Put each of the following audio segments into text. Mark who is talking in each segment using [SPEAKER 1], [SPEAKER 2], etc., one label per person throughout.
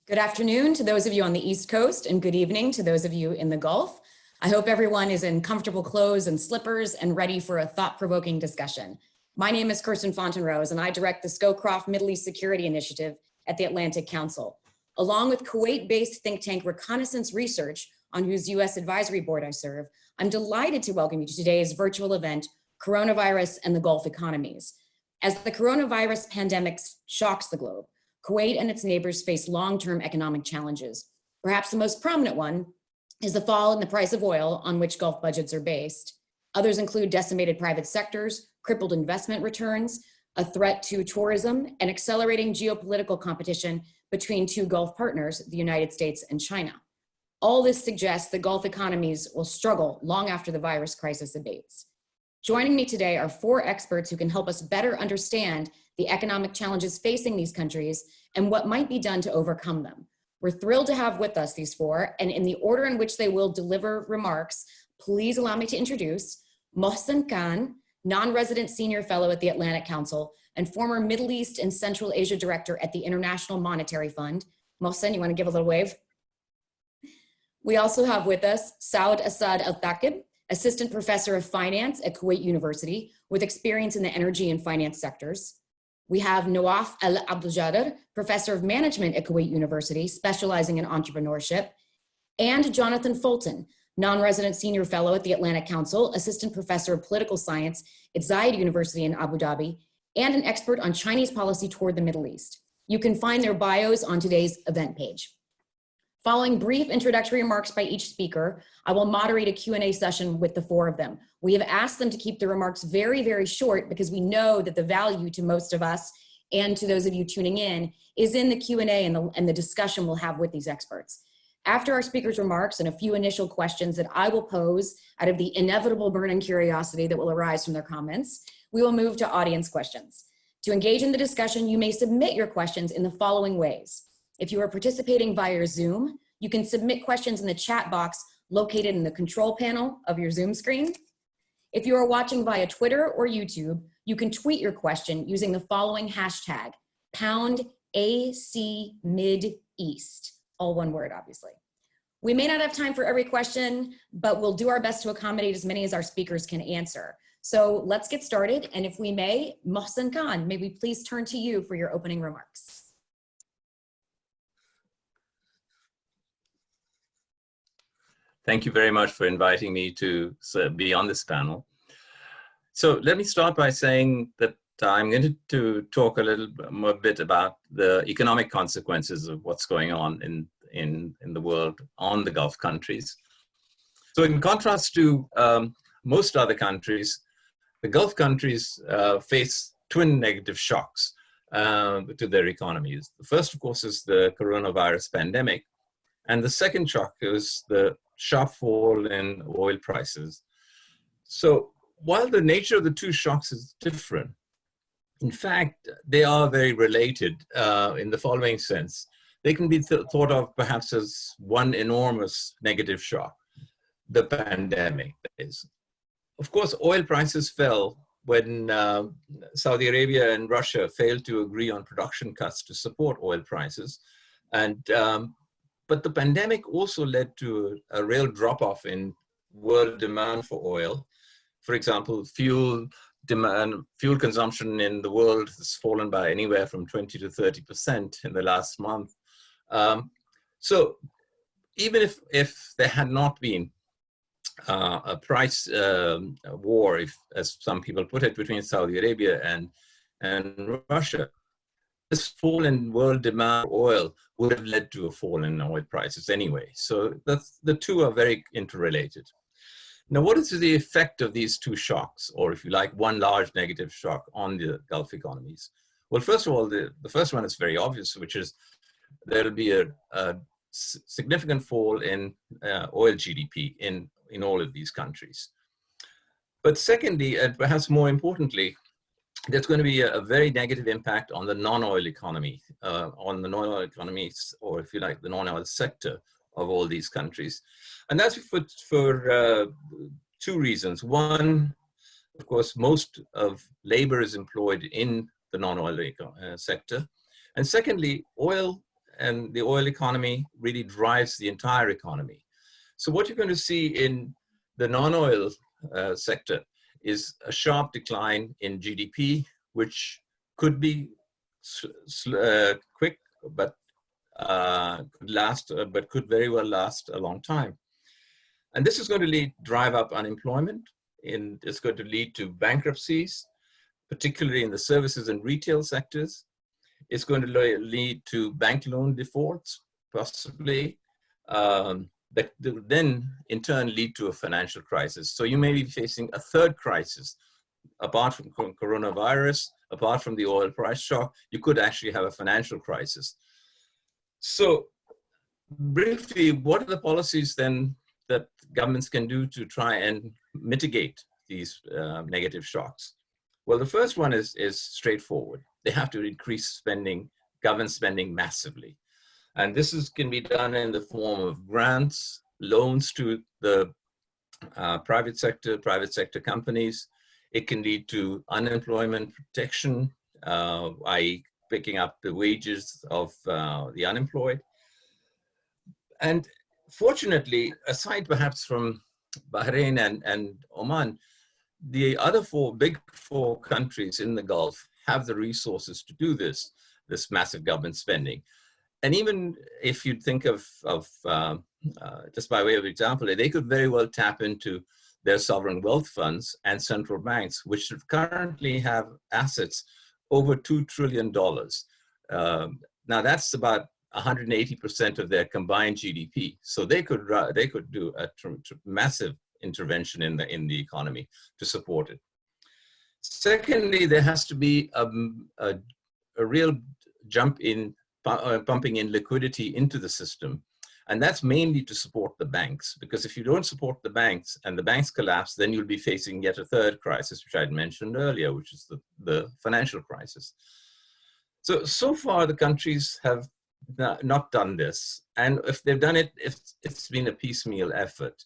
[SPEAKER 1] Good afternoon to those of you on the East Coast and good evening to those of you in the Gulf. I hope everyone is in comfortable clothes and slippers and ready for a thought-provoking discussion. My name is Kirsten Fontenrose and I direct the Scowcroft Middle East Security Initiative at the Atlantic Council. Along with Kuwait-based think tank Reconnaissance Research, on whose US Advisory Board I serve, I'm delighted to welcome you to today's virtual event, Coronavirus and the Gulf Economies. As the coronavirus pandemic shocks the globe, Kuwait and its neighbors face long-term economic challenges. Perhaps the most prominent one is the fall in the price of oil on which Gulf budgets are based. Others include decimated private sectors, crippled investment returns, a threat to tourism, and accelerating geopolitical competition between two Gulf partners, the United States and China. All this suggests the Gulf economies will struggle long after the virus crisis abates. Joining me today are four experts who can help us better understand the economic challenges facing these countries and what might be done to overcome them. We're thrilled to have with us these four, and in the order in which they will deliver remarks, please allow me to introduce Mohsen Khan, non-resident senior fellow at the Atlantic Council and former Middle East and Central Asia director at the International Monetary Fund. Mohsen, you want to give a little wave? We also have with us Saud Assad Al-Thaqib, assistant professor of finance at Kuwait University with experience in the energy and finance sectors. We have Nawaf Al-Abdeljader, professor of management at Kuwait University, specializing in entrepreneurship, and Jonathan Fulton, non-resident senior fellow at the Atlantic Council, assistant professor of political science at Zayed University in Abu Dhabi, and an expert on Chinese policy toward the Middle East. You can find their bios on today's event page. Following brief introductory remarks by each speaker, I will moderate a Q&A session with the four of them. We have asked them to keep the remarks very, very short because we know that the value to most of us and to those of you tuning in is in the Q&A and the discussion we'll have with these experts. After our speakers' remarks and a few initial questions that I will pose out of the inevitable burning curiosity that will arise from their comments, we will move to audience questions. To engage in the discussion, you may submit your questions in the following ways. If you are participating via Zoom, you can submit questions in the chat box located in the control panel of your Zoom screen. If you are watching via Twitter or YouTube, you can tweet your question using the following hashtag, #ACMidEast, all one word, obviously. We may not have time for every question, but we'll do our best to accommodate as many as our speakers can answer. So let's get started. And if we may, Mohsen Khan, may we please turn to you for your opening remarks.
[SPEAKER 2] Thank you very much for inviting me to be on this panel. So let me start by saying that I'm going to talk a bit about the economic consequences of what's going on in the world on the Gulf countries. So in contrast to most other countries, the Gulf countries face twin negative shocks to their economies. The first, of course, is the coronavirus pandemic. And the second shock is the sharp fall in oil prices. So while the nature of the two shocks is different, in fact, they are very related in the following sense. They can be thought of perhaps as one enormous negative shock, the pandemic is. Of course, oil prices fell when Saudi Arabia and Russia failed to agree on production cuts to support oil prices. But the pandemic also led to a real drop-off in world demand for oil. For example, fuel consumption in the world has fallen by anywhere from 20 to 30% in the last month. So even if there had not been a price war, as some people put it, between Saudi Arabia and Russia, this fall in world demand for oil would have led to a fall in oil prices anyway. So the two are very interrelated. Now, what is the effect of these two shocks, or if you like, one large negative shock on the Gulf economies? Well, first of all, the first one is very obvious, which is there'll be a significant fall in oil GDP in all of these countries. But secondly, and perhaps more importantly, there's going to be a very negative impact on the non-oil economy, or if you like, the non-oil sector of all these countries. And that's for two reasons. One, of course, most of labor is employed in the non-oil sector. And secondly, oil and the oil economy really drives the entire economy. So what you're going to see in the non-oil sector is a sharp decline in GDP, which could be quick, but could last, but could very well last a long time. And this is going to drive up unemployment, and it's going to lead to bankruptcies, particularly in the services and retail sectors. It's going to lead to bank loan defaults, possibly, that then in turn lead to a financial crisis. So you may be facing a third crisis. Apart from coronavirus, apart from the oil price shock, you could actually have a financial crisis. So briefly, what are the policies then that governments can do to try and mitigate these negative shocks? Well, the first one is straightforward. They have to increase spending, government spending massively. And this can be done in the form of grants, loans to the private sector companies. It can lead to unemployment protection, i.e. picking up the wages of the unemployed. And fortunately, aside perhaps from Bahrain and Oman, the other big four countries in the Gulf have the resources to do this massive government spending. And even if you think of just by way of example, they could very well tap into their sovereign wealth funds and central banks, which currently have assets over $2 trillion. Now that's about 180% of their combined GDP. So they could do a massive intervention in the economy to support it. Secondly, there has to be a real jump in pumping in liquidity into the system. And that's mainly to support the banks, because if you don't support the banks and the banks collapse, then you'll be facing yet a third crisis, which I'd mentioned earlier, which is the financial crisis. So far, the countries have not done this. And if they've done it, it's been a piecemeal effort.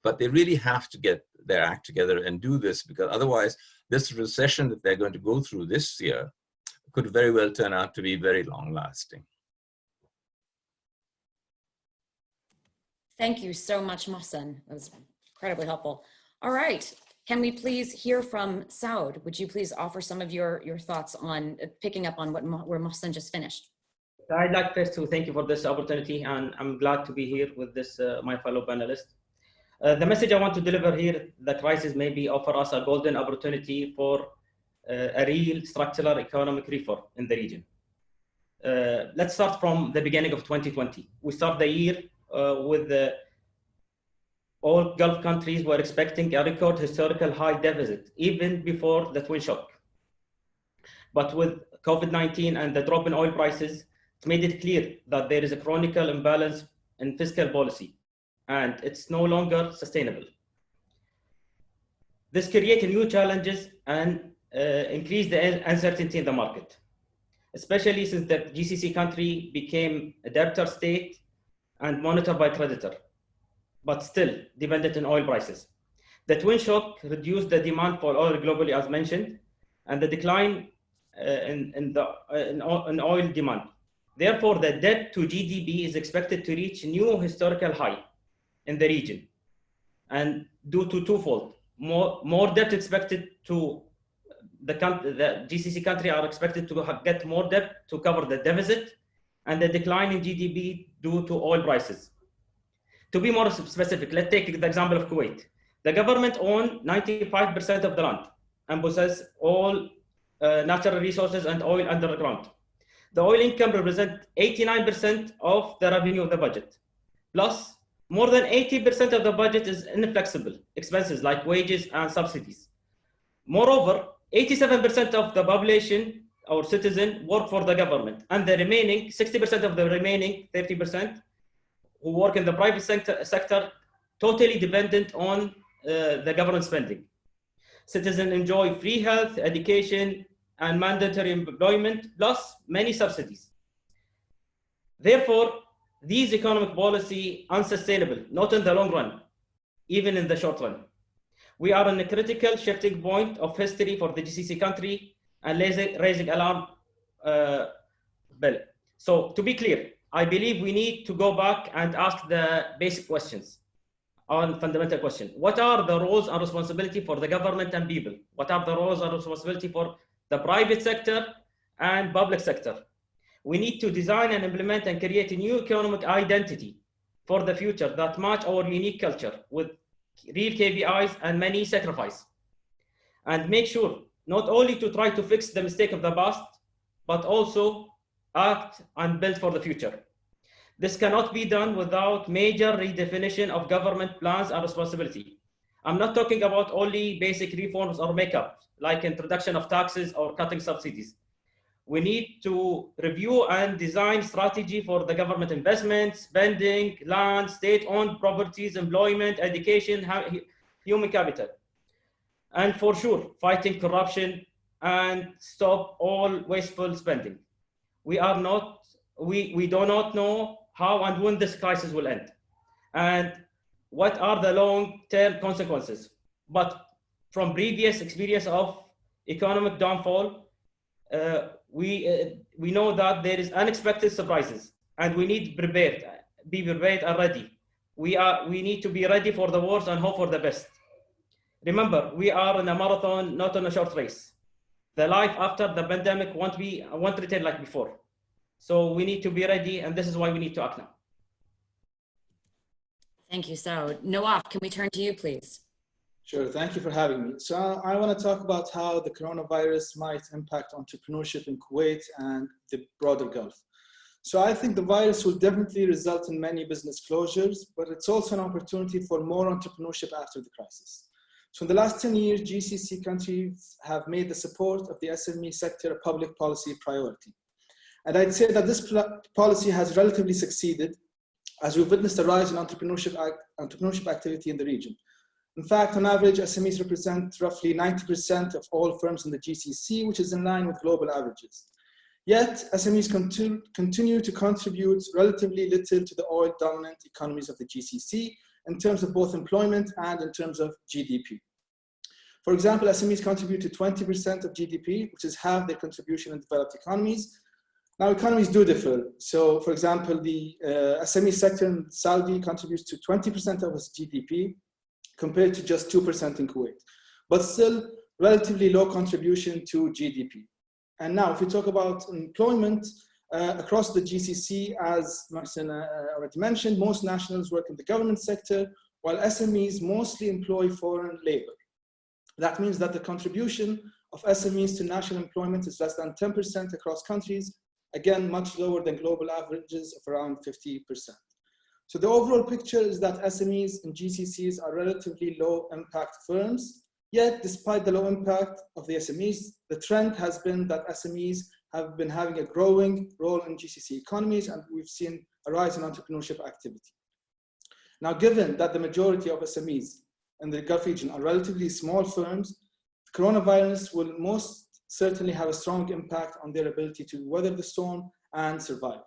[SPEAKER 2] But they really have to get their act together and do this, because otherwise, this recession that they're going to go through this year could very well turn out to be very long-lasting.
[SPEAKER 1] Thank you so much, Mohsen. That was incredibly helpful. All right, can we please hear from Saud? Would you please offer some of your thoughts on picking up on where Mohsen just finished?
[SPEAKER 3] I'd like first to thank you for this opportunity, and I'm glad to be here with this my fellow panelists. The message I want to deliver here, the crisis maybe offer us a golden opportunity for a real structural economic reform in the region. Let's start from the beginning of 2020. We start the year with all Gulf countries were expecting a record historical high deficit, even before the twin shock. But with COVID-19 and the drop in oil prices, it made it clear that there is a chronic imbalance in fiscal policy, and it's no longer sustainable. This created new challenges and increased the uncertainty in the market, especially since the GCC country became a debtor state and monitored by creditor, but still dependent on oil prices. The twin shock reduced the demand for oil globally, as mentioned, and the decline in oil demand. Therefore, the debt to GDP is expected to reach new historical high in the region, and due to twofold. More debt expected to the GCC country are expected to get more debt to cover the deficit, and the decline in GDP due to oil prices. To be more specific, let's take the example of Kuwait. The government owns 95% of the land and possesses all natural resources and oil underground. The oil income represents 89% of the revenue of the budget. Plus, more than 80% of the budget is inflexible expenses like wages and subsidies. Moreover, 87% of the population or citizen work for the government, and the remaining 60% of the remaining 30% who work in the private sector totally dependent on the government spending. Citizens enjoy free health, education, and mandatory employment, plus many subsidies. Therefore, these economic policy unsustainable, not in the long run, even in the short run. We are in a critical shifting point of history for the GCC country and raising alarm bell. So to be clear, I believe we need to go back and ask the basic questions on fundamental question. What are the roles and responsibility for the government and people? What are the roles and responsibility for the private sector and public sector? We need to design and implement and create a new economic identity for the future that match our unique culture with real KPIs and many sacrifice. And make sure not only to try to fix the mistake of the past, but also act and build for the future. This cannot be done without major redefinition of government plans and responsibility. I'm not talking about only basic reforms or makeup, like introduction of taxes or cutting subsidies. We need to review and design strategy for the government investment, spending, land, state-owned properties, employment, education, human capital. And for sure, fighting corruption and stop all wasteful spending. We do not know how and when this crisis will end and what are the long-term consequences. But from previous experience of economic downfall, we know that there is unexpected surprises and we need be prepared and ready. We need to be ready for the worst and hope for the best. Remember, we are in a marathon, not on a short race. The life after the pandemic won't return like before. So we need to be ready, and this is why we need to act now.
[SPEAKER 1] Thank you. So Nawaf, can we turn to you, please?
[SPEAKER 4] Sure, thank you for having me. So I want to talk about how the coronavirus might impact entrepreneurship in Kuwait and the broader Gulf. So I think the virus will definitely result in many business closures, but it's also an opportunity for more entrepreneurship after the crisis. So in the last 10 years, GCC countries have made the support of the SME sector a public policy priority. And I'd say that this policy has relatively succeeded as we've witnessed a rise in entrepreneurship activity in the region. In fact, on average, SMEs represent roughly 90% of all firms in the GCC, which is in line with global averages. Yet, SMEs continue to contribute relatively little to the oil-dominant economies of the GCC in terms of both employment and in terms of GDP. For example, SMEs contribute to 20% of GDP, which is half their contribution in developed economies. Now, economies do differ. So, for example, the SME sector in Saudi contributes to 20% of its GDP, compared to just 2% in Kuwait, but still relatively low contribution to GDP. And now, if we talk about employment across the GCC, as Marcin already mentioned, most nationals work in the government sector, while SMEs mostly employ foreign labor. That means that the contribution of SMEs to national employment is less than 10% across countries, again, much lower than global averages of around 50%. So the overall picture is that SMEs and GCCs are relatively low impact firms. Yet, despite the low impact of the SMEs, the trend has been that SMEs have been having a growing role in GCC economies, and we've seen a rise in entrepreneurship activity. Now, given that the majority of SMEs in the Gulf region are relatively small firms, the coronavirus will most certainly have a strong impact on their ability to weather the storm and survive.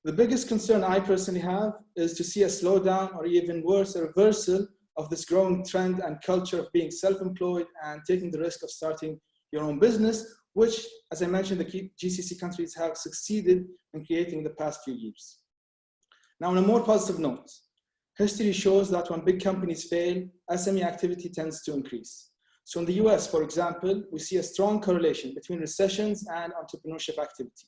[SPEAKER 4] The biggest concern I personally have is to see a slowdown or even worse, a reversal of this growing trend and culture of being self-employed and taking the risk of starting your own business, which, as I mentioned, the GCC countries have succeeded in creating in the past few years. Now, on a more positive note, history shows that when big companies fail, SME activity tends to increase. So in the US, for example, we see a strong correlation between recessions and entrepreneurship activity.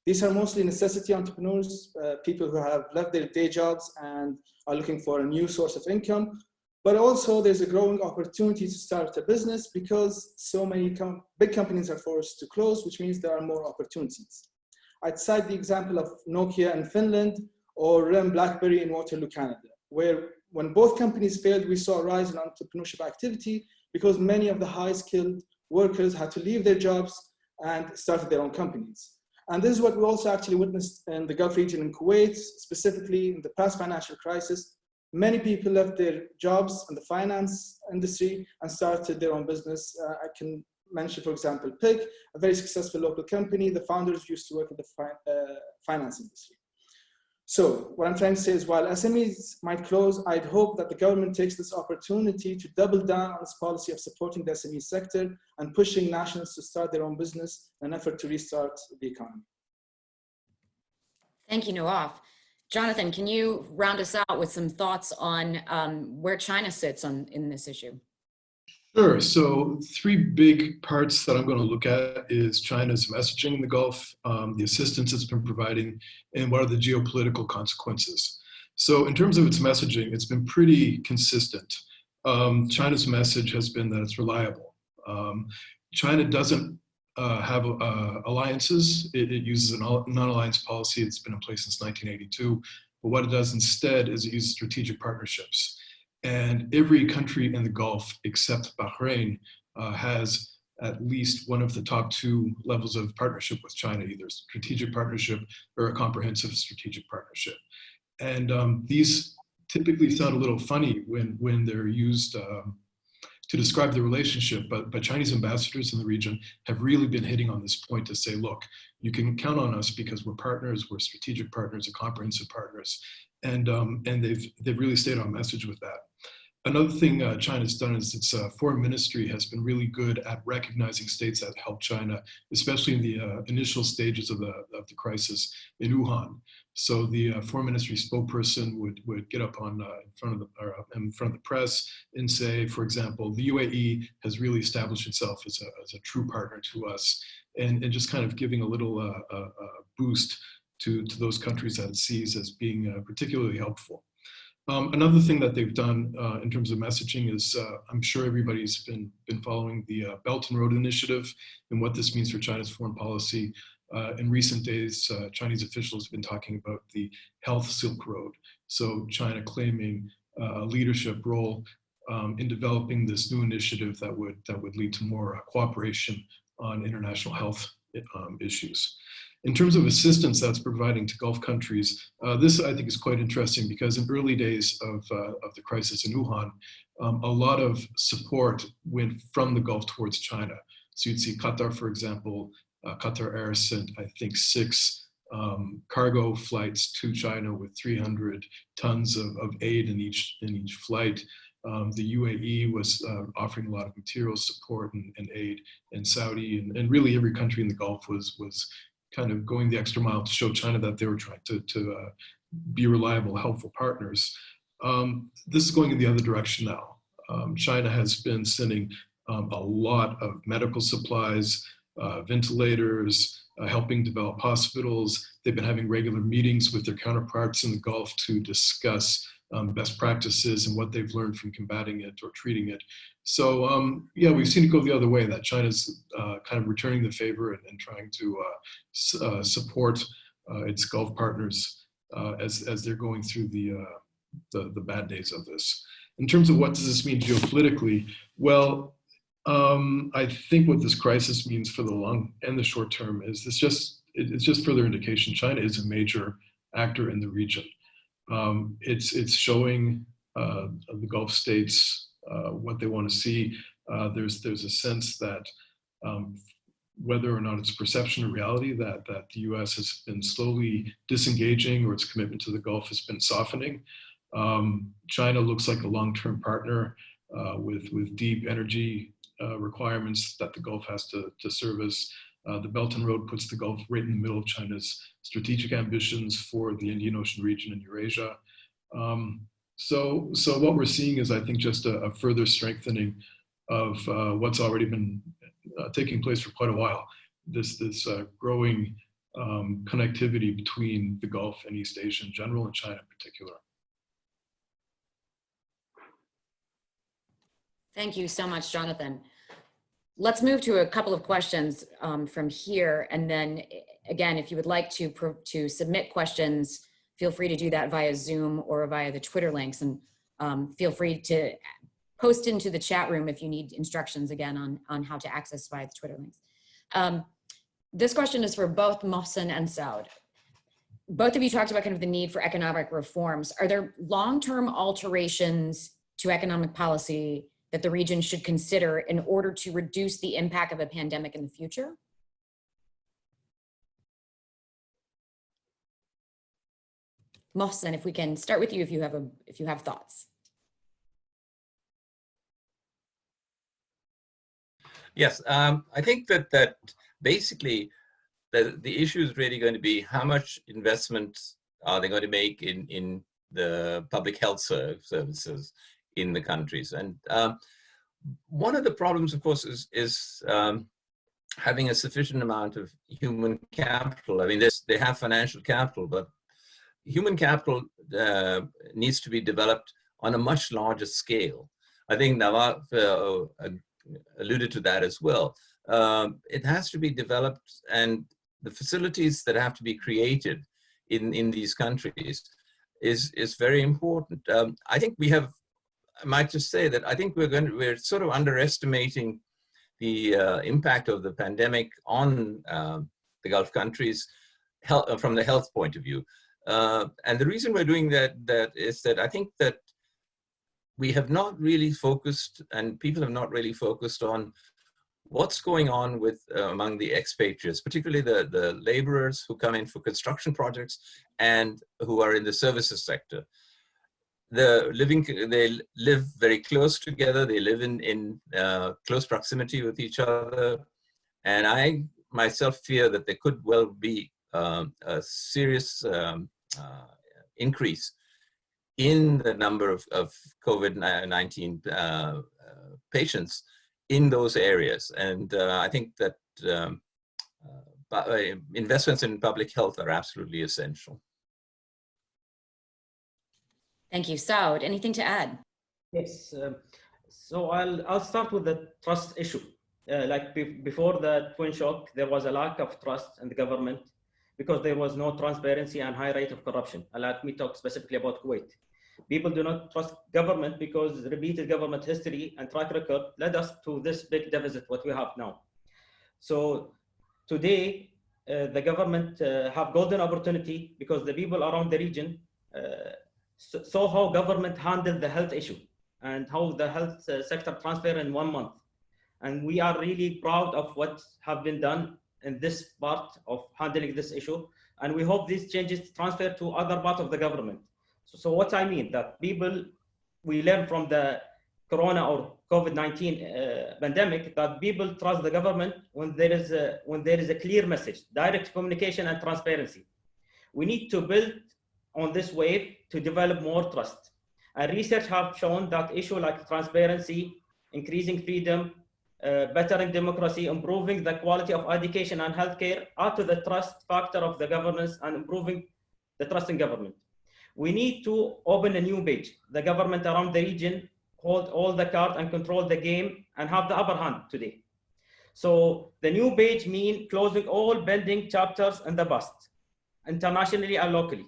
[SPEAKER 4] These are mostly necessity entrepreneurs, people who have left their day jobs and are looking for a new source of income. But also there's a growing opportunity to start a business because so many big companies are forced to close, which means there are more opportunities. I'd cite the example of Nokia in Finland or RIM BlackBerry in Waterloo, Canada, where when both companies failed, we saw a rise in entrepreneurship activity because many of the high-skilled workers had to leave their jobs and started their own companies. And this is what we also actually witnessed in the Gulf region in Kuwait, specifically in the past financial crisis. Many people left their jobs in the finance industry and started their own business. I can mention, for example, PIC, a very successful local company. The founders used to work in the finance industry. So what I'm trying to say is while SMEs might close, I'd hope that the government takes this opportunity to double down on its policy of supporting the SME sector and pushing nationals to start their own business in an effort to restart the economy.
[SPEAKER 1] Thank you, Nawaf. Jonathan, can you round us out with some thoughts on where China sits in this issue?
[SPEAKER 5] Sure. So three big parts that I'm going to look at is China's messaging in the Gulf, the assistance it's been providing, and what are the geopolitical consequences. So in terms of its messaging, it's been pretty consistent. China's message has been that it's reliable. China doesn't have alliances. It uses a non-alliance policy. It's been in place since 1982. But what it does instead is it uses strategic partnerships. And every country in the Gulf, except Bahrain, has at least one of the top two levels of partnership with China, either strategic partnership or a comprehensive strategic partnership. And these typically sound a little funny when they're used to describe the relationship, but Chinese ambassadors in the region have really been hitting on this point to say, look, you can count on us because we're partners, we're strategic partners, and comprehensive partners. And they've really stayed on message with that. Another thing China's done is its foreign ministry has been really good at recognizing states that helped China, especially in the initial stages of the crisis in Wuhan. So the foreign ministry spokesperson would get up on in front of the press and say, for example, the UAE has really established itself as a true partner to us, and just kind of giving a little boost to those countries that it sees as being particularly helpful. Another thing that they've done in terms of messaging is, I'm sure everybody's been following the Belt and Road Initiative and what this means for China's foreign policy. In recent days, Chinese officials have been talking about the Health Silk Road. So China claiming a leadership role in developing this new initiative that would lead to more cooperation on international health issues. In terms of assistance that's providing to Gulf countries, this I think is quite interesting because in early days of the crisis in Wuhan, a lot of support went from the Gulf towards China. So you'd see Qatar, for example, Qatar Air sent, I think, 6 cargo flights to China with 300 tons of aid in each flight. The UAE was offering a lot of material support and aid, and Saudi and really every country in the Gulf was kind of going the extra mile to show China that they were trying to be reliable, helpful partners. This is going in the other direction now. China has been sending a lot of medical supplies, ventilators, helping develop hospitals. They've been having regular meetings with their counterparts in the Gulf to discuss best practices and what they've learned from combating it or treating it. So yeah, we've seen it go the other way, that China's kind of returning the favor and trying to support its Gulf partners as they're going through the bad days of this. In terms of what does this mean geopolitically, well, I think what this crisis means for the long and the short term is it's just further indication China is a major actor in the region. It's showing the Gulf states what they want to see. There's a sense that whether or not it's perception or reality that the U.S. has been slowly disengaging or its commitment to the Gulf has been softening. China looks like a long-term partner with deep energy requirements that the Gulf has to service. The Belt and Road puts the Gulf right in the middle of China's strategic ambitions for the Indian Ocean region and Eurasia. So what we're seeing is, I think, just a further strengthening of what's already been taking place for quite a while. This growing connectivity between the Gulf and East Asia in general, and China in particular.
[SPEAKER 1] Thank you so much, Jonathan. Let's move to a couple of questions from here. And then again, if you would like to submit questions, feel free to do that via Zoom or via the Twitter links. And feel free to post into the chat room if you need instructions again on how to access via the Twitter links. This question is for both Mohsen and Saud. Both of you talked about kind of the need for economic reforms. Are there long-term alterations to economic policy that the region should consider in order to reduce the impact of a pandemic in the future? Mohsen, if we can start with you, if you have thoughts.
[SPEAKER 2] Yes, I think that basically the issue is really going to be how much investment are they going to make in the public health services in the countries. And one of the problems, of course, is having a sufficient amount of human capital. I mean, they have financial capital, but human capital needs to be developed on a much larger scale. I think Nawaf alluded to that as well. It has to be developed, and the facilities that have to be created in these countries is very important. I think I might just say that I think we're sort of underestimating the impact of the pandemic on the Gulf countries from the health point of view. And the reason we're doing that is that I think that we have not really focused, and people have not really focused on what's going on with among the expatriates, particularly the laborers who come in for construction projects and who are in the services sector. They live very close together. They live in close proximity with each other. And I myself fear that there could well be a serious increase in the number of COVID-19 patients in those areas. And I think that investments in public health are absolutely essential.
[SPEAKER 1] Thank you. Saud, anything to add?
[SPEAKER 3] Yes. So I'll start with the trust issue. Before the twin shock, there was a lack of trust in the government because there was no transparency and high rate of corruption. And let me talk specifically about Kuwait. People do not trust government because repeated government history and track record led us to this big deficit, what we have now. So today, the government have golden opportunity because the people around the region saw how government handled the health issue and how the health sector transferred in 1 month. And we are really proud of what have been done in this part of handling this issue. And we hope these changes transfer to other parts of the government. So what I mean that we learn from the Corona or COVID-19 pandemic that people trust the government when there is a clear message, direct communication and transparency. We need to build on this wave to develop more trust. And research have shown that issues like transparency, increasing freedom, bettering democracy, improving the quality of education and healthcare are to the trust factor of the governance and improving the trust in government. We need to open a new page. The government around the region hold all the cards and control the game and have the upper hand today. So the new page means closing all pending chapters in the past, internationally and locally.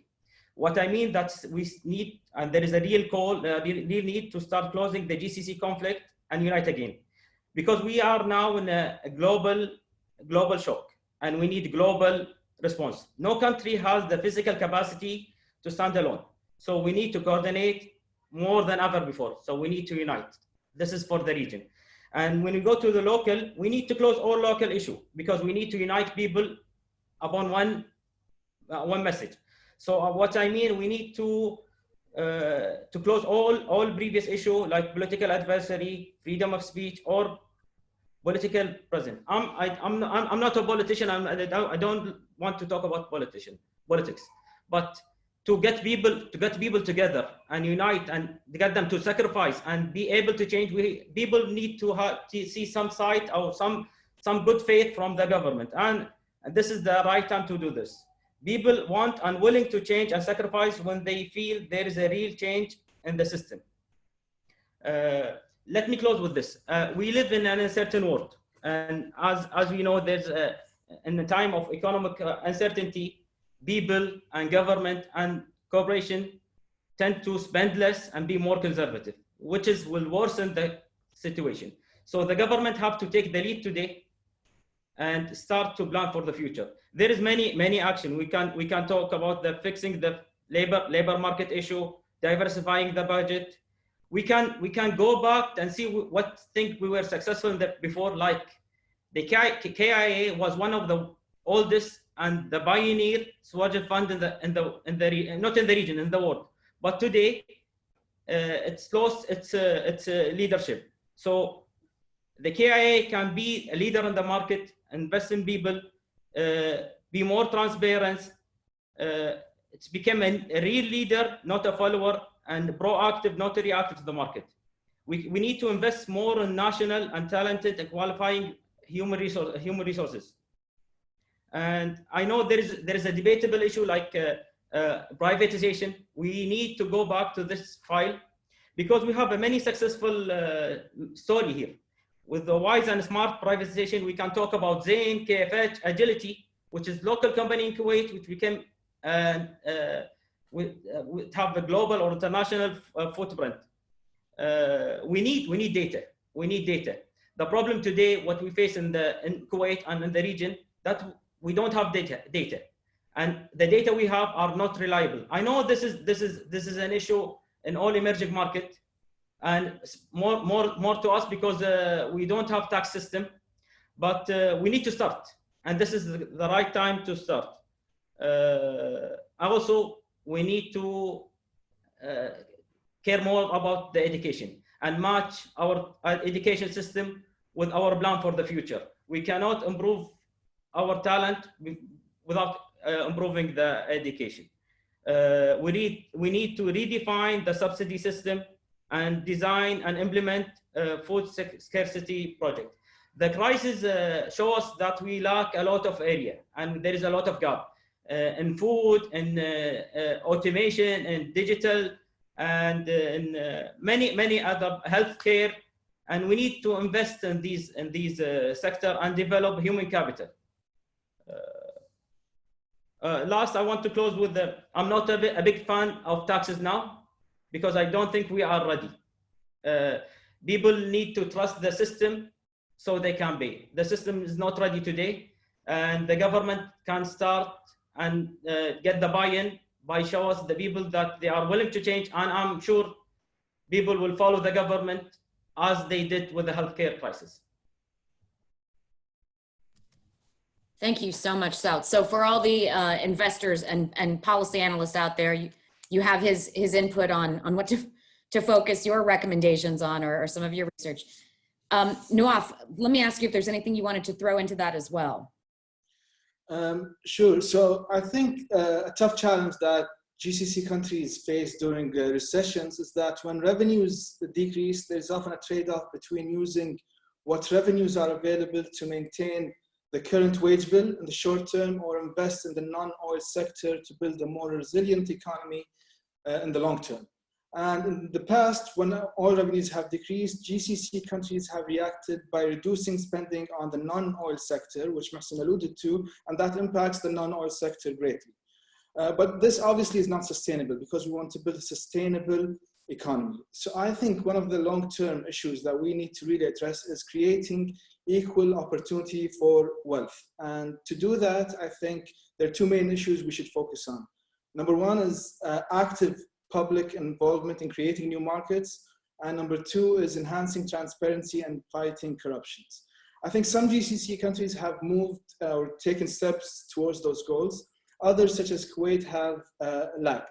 [SPEAKER 3] What I mean that we need, and there is a real real need to start closing the GCC conflict and unite again. Because we are now in a global shock and we need global response. No country has the physical capacity to stand alone. So we need to coordinate more than ever before. So we need to unite. This is for the region. And when we go to the local, we need to close all local issues because we need to unite people upon one message. So what I mean, we need to close all previous issues like political adversary, freedom of speech, or political presence. I'm not a politician. I don't want to talk about politics, but to get people together and unite and get them to sacrifice and be able to change. People need to see some side or some good faith from the government, and this is the right time to do this. People want and willing to change and sacrifice when they feel there is a real change in the system. Let me close with this. We live in an uncertain world, and as we know, there's in a time of economic uncertainty, people and government and corporation tend to spend less and be more conservative, which will worsen the situation. So the government have to take the lead today and start to plan for the future. There is many action. We can talk about the fixing the labor market issue, diversifying the budget. We can go back and see what things we were successful in before, like the KIA was one of the oldest and the pioneer sewage fund not in the region, in the world. But today, it's lost its leadership. So the KIA can be a leader in the market, invest in people, be more transparent, it's become a real leader, not a follower, and proactive, not reactive to the market. We need to invest more in national and talented and qualifying human resources. And I know there is a debatable issue like privatization. We need to go back to this file because we have a many successful story here. With the wise and smart privatization, we can talk about Zain, KFH, Agility, which is local company in Kuwait, which became have a global or international footprint. We need data. We need data. The problem today, what we face in Kuwait and in the region, that we don't have data, and the data we have are not reliable. I know this is an issue in all emerging markets, and more to us because we don't have tax system, but we need to start, and this is the right time to start. Also, we need to care more about the education and match our education system with our plan for the future. We cannot improve our talent without improving the education. We need to redefine the subsidy system and design and implement food scarcity project. The crisis shows us that we lack a lot of area, and there is a lot of gap in food, in automation, in digital, and in many other healthcare. And we need to invest in these sector and develop human capital. Last, I want to close with I'm not a big fan of taxes now because I don't think we are ready. People need to trust the system so they can pay. The system is not ready today, and the government can start and get the buy-in by showing us the people that they are willing to change, and I'm sure people will follow the government as they did with the healthcare crisis.
[SPEAKER 1] Thank you so much, South. So for all the investors and policy analysts out there, you have his input on what to focus your recommendations on or some of your research. Nawaf, let me ask you if there's anything you wanted to throw into that as well.
[SPEAKER 4] Sure. So I think a tough challenge that GCC countries face during recessions is that when revenues decrease, there's often a trade-off between using what revenues are available to maintain the current wage bill in the short term or invest in the non-oil sector to build a more resilient economy in the long term. And in the past, when oil revenues have decreased, GCC countries have reacted by reducing spending on the non-oil sector, which Mohsen alluded to, and that impacts the non-oil sector greatly. But this obviously is not sustainable because we want to build a sustainable economy. So I think one of the long-term issues that we need to really address is creating equal opportunity for wealth. And to do that, I think there are two main issues we should focus on. Number one is active public involvement in creating new markets. And number two is enhancing transparency and fighting corruptions. I think some GCC countries have moved or taken steps towards those goals. Others, such as Kuwait, have lagged.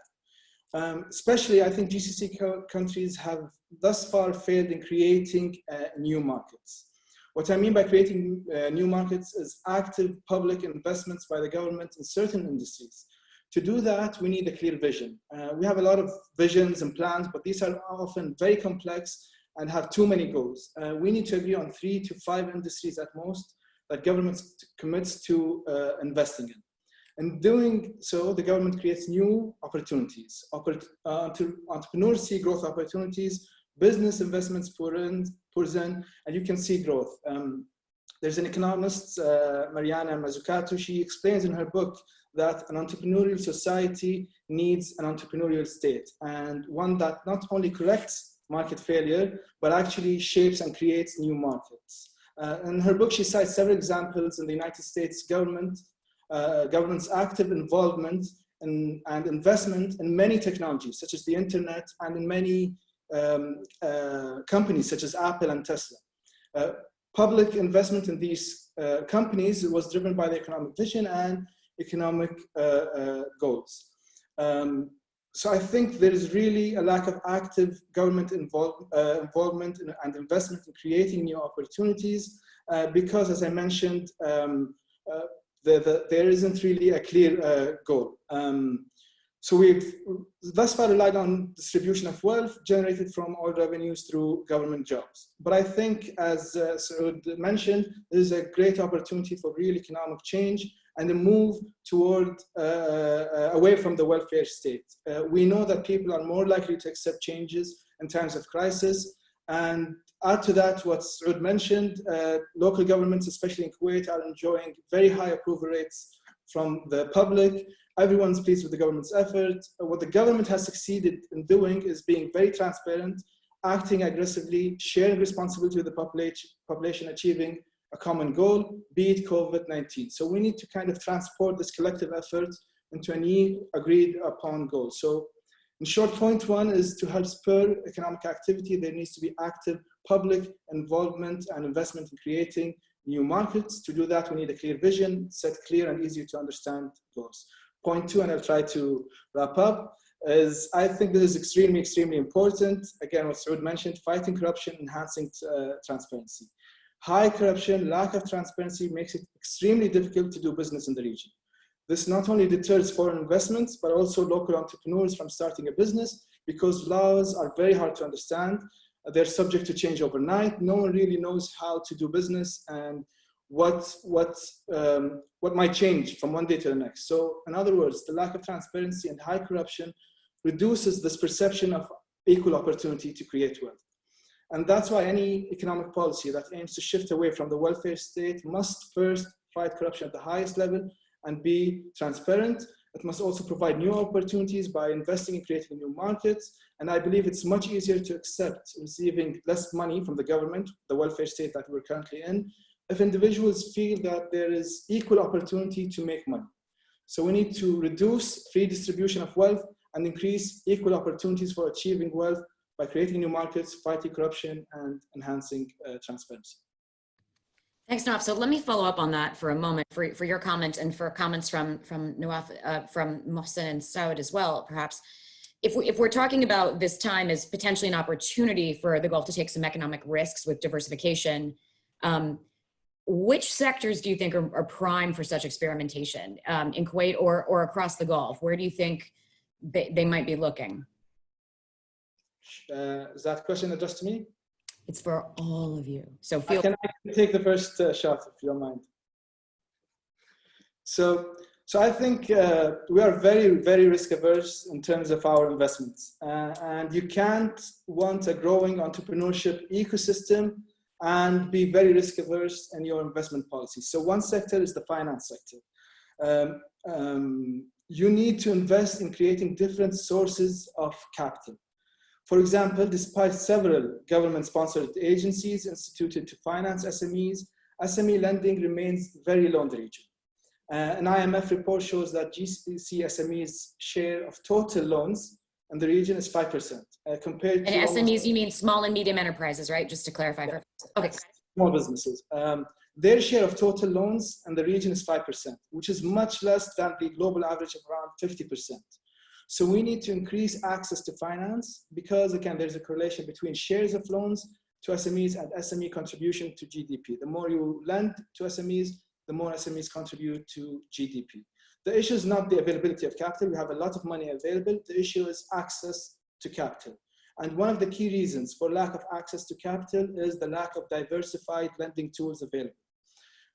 [SPEAKER 4] Especially, I think GCC countries have thus far failed in creating new markets. What I mean by creating new markets is active public investments by the government in certain industries. To do that, we need a clear vision. We have a lot of visions and plans, but these are often very complex and have too many goals. We need to agree on 3 to 5 industries at most that government commits to investing in. In doing so, the government creates new opportunities. Entrepreneurs see growth opportunities, business investments pours in, and you can see growth. There's an economist, Mariana Mazzucato. She explains in her book that an entrepreneurial society needs an entrepreneurial state, and one that not only corrects market failure, but actually shapes and creates new markets. In her book, she cites several examples in the United States government's active involvement and investment in many technologies, such as the internet, and in many companies, such as Apple and Tesla. Public investment in these companies was driven by the economic vision and economic goals. So I think there is really a lack of active government involvement and investment in creating new opportunities because, as I mentioned, there isn't really a clear goal. So we've thus far relied on distribution of wealth generated from oil revenues through government jobs. But I think, as Saud mentioned, there's a great opportunity for real economic change and a move toward away from the welfare state. We know that people are more likely to accept changes in times of crisis. And add to that what Saud mentioned, local governments, especially in Kuwait, are enjoying very high approval rates from the public. Everyone's pleased with the government's effort. What the government has succeeded in doing is being very transparent, acting aggressively, sharing responsibility with the population, achieving a common goal, be it COVID-19. So we need to kind of transport this collective effort into a new agreed upon goal. So in short, point one is to help spur economic activity. There needs to be active public involvement and investment in creating new markets. To do that, we need a clear vision, set clear and easy to understand goals. Point two, and I'll try to wrap up, is I think this is extremely, extremely important. Again, what Saud mentioned, fighting corruption, enhancing transparency. High corruption, lack of transparency makes it extremely difficult to do business in the region. This not only deters foreign investments, but also local entrepreneurs from starting a business because laws are very hard to understand. They're subject to change overnight. No one really knows how to do business and what might change from one day to the next. So in other words, the lack of transparency and high corruption reduces this perception of equal opportunity to create wealth. And that's why any economic policy that aims to shift away from the welfare state must first fight corruption at the highest level and be transparent. It must also provide new opportunities by investing in creating new markets. And I believe it's much easier to accept receiving less money from the government, the welfare state that we're currently in, if individuals feel that there is equal opportunity to make money. So we need to reduce free distribution of wealth and increase equal opportunities for achieving wealth by creating new markets, fighting corruption, and enhancing transparency.
[SPEAKER 1] Thanks, Nawaf. So let me follow up on that for a moment for your comment and for comments from Nawaf, from Mohsen and Saud as well, perhaps. If we're talking about this time as potentially an opportunity for the Gulf to take some economic risks with diversification, which sectors do you think are prime for such experimentation in Kuwait or across the Gulf? Where do you think they might be looking?
[SPEAKER 4] Is that question addressed to me?
[SPEAKER 1] It's for all of you. So
[SPEAKER 4] I can take the first shot, if you don't mind. So I think we are very, very risk averse in terms of our investments. And you can't want a growing entrepreneurship ecosystem and be very risk averse in your investment policy. So one sector is the finance sector. You need to invest in creating different sources of capital. For example, despite several government-sponsored agencies instituted to finance SMEs, SME lending remains very low in the region. An IMF report shows that GCC SMEs' share of total loans in the region is 5%. Compared to
[SPEAKER 1] SMEs, you mean small and medium enterprises, right? Just to clarify.
[SPEAKER 4] Yeah.
[SPEAKER 1] Okay.
[SPEAKER 4] Small businesses. Their share of total loans in the region is 5%, which is much less than the global average of around 50%. So we need to increase access to finance because, again, there's a correlation between shares of loans to SMEs and SME contribution to GDP. The more you lend to SMEs, the more SMEs contribute to GDP. The issue is not the availability of capital. We have a lot of money available. The issue is access to capital. And one of the key reasons for lack of access to capital is the lack of diversified lending tools available.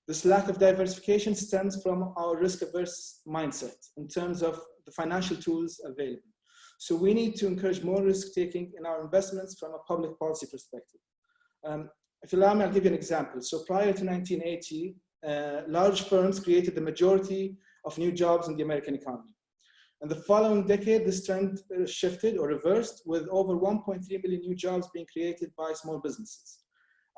[SPEAKER 4] This lack of diversification stems from our risk-averse mindset in terms of the financial tools available. So we need to encourage more risk-taking in our investments from a public policy perspective. If you allow me, I'll give you an example. So prior to 1980, large firms created the majority of new jobs in the American economy. In the following decade, this trend shifted or reversed, with over 1.3 million new jobs being created by small businesses.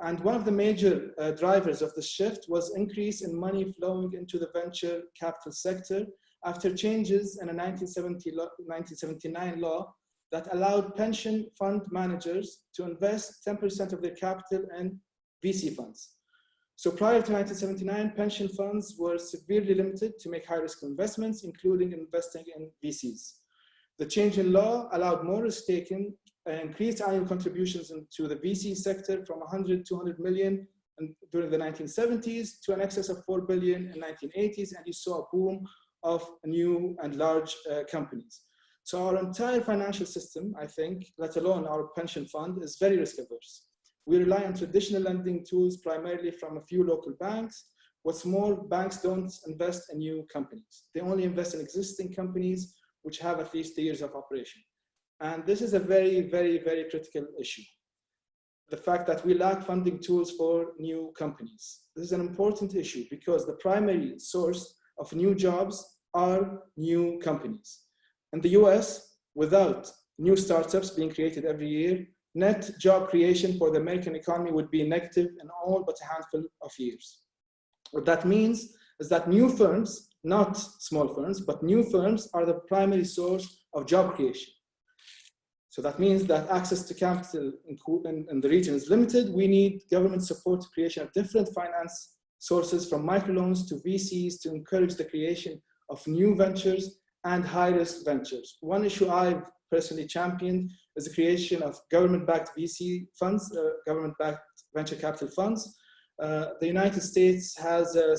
[SPEAKER 4] And one of the major drivers of the shift was increase in money flowing into the venture capital sector after changes in a 1979 law that allowed pension fund managers to invest 10% of their capital in VC funds. So prior to 1979, pension funds were severely limited to make high-risk investments, including investing in VCs. The change in law allowed more risk-taking and increased annual contributions into the VC sector from 100 to 200 million during the 1970s to an excess of 4 billion in 1980s, and you saw a boom of new and large companies. So our entire financial system, I think, let alone our pension fund, is very risk averse. We rely on traditional lending tools primarily from a few local banks. What's more, banks don't invest in new companies. They only invest in existing companies which have at least 3 years of operation. And this is a very, very, very critical issue. The fact that we lack funding tools for new companies. This is an important issue because the primary source of new jobs are new companies. In the US, without new startups being created every year, net job creation for the American economy would be negative in all but a handful of years. What that means is that new firms, not small firms, but new firms are the primary source of job creation. So that means that access to capital in the region is limited. We need government support to creation of different finance sources, from microloans to VCs, to encourage the creation of new ventures and high-risk ventures. One issue I've personally championed is the creation of government-backed VC funds, government-backed venture capital funds. The United States has a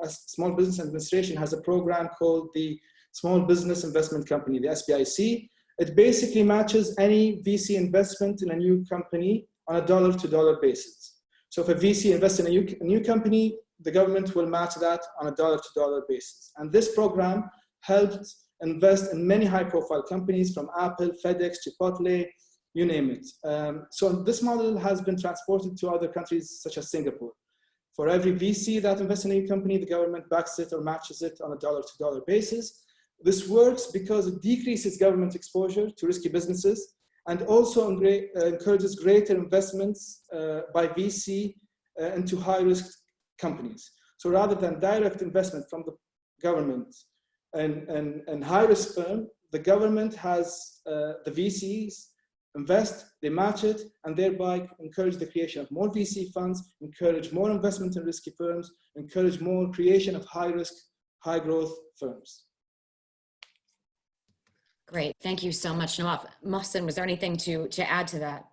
[SPEAKER 4] Small Business Administration has a program called the Small Business Investment Company, the SBIC. It basically matches any VC investment in a new company on a dollar-to-dollar basis. So if a VC invests in a new company, the government will match that on a dollar-to-dollar basis. And this program helped invest in many high-profile companies from Apple, FedEx, Chipotle, you name it. So this model has been transported to other countries such as Singapore. For every VC that invests in a new company, the government backs it or matches it on a dollar-to-dollar basis. This works because it decreases government exposure to risky businesses and also encourages greater investments by VC into high-risk companies. So rather than direct investment from the government and high-risk firm, the government has the VCs invest, they match it, and thereby encourage the creation of more VC funds, encourage more investment in risky firms, encourage more creation of high-risk, high-growth firms.
[SPEAKER 1] Great, thank you so much, Nawaf. Mohsen, was there anything to add to that?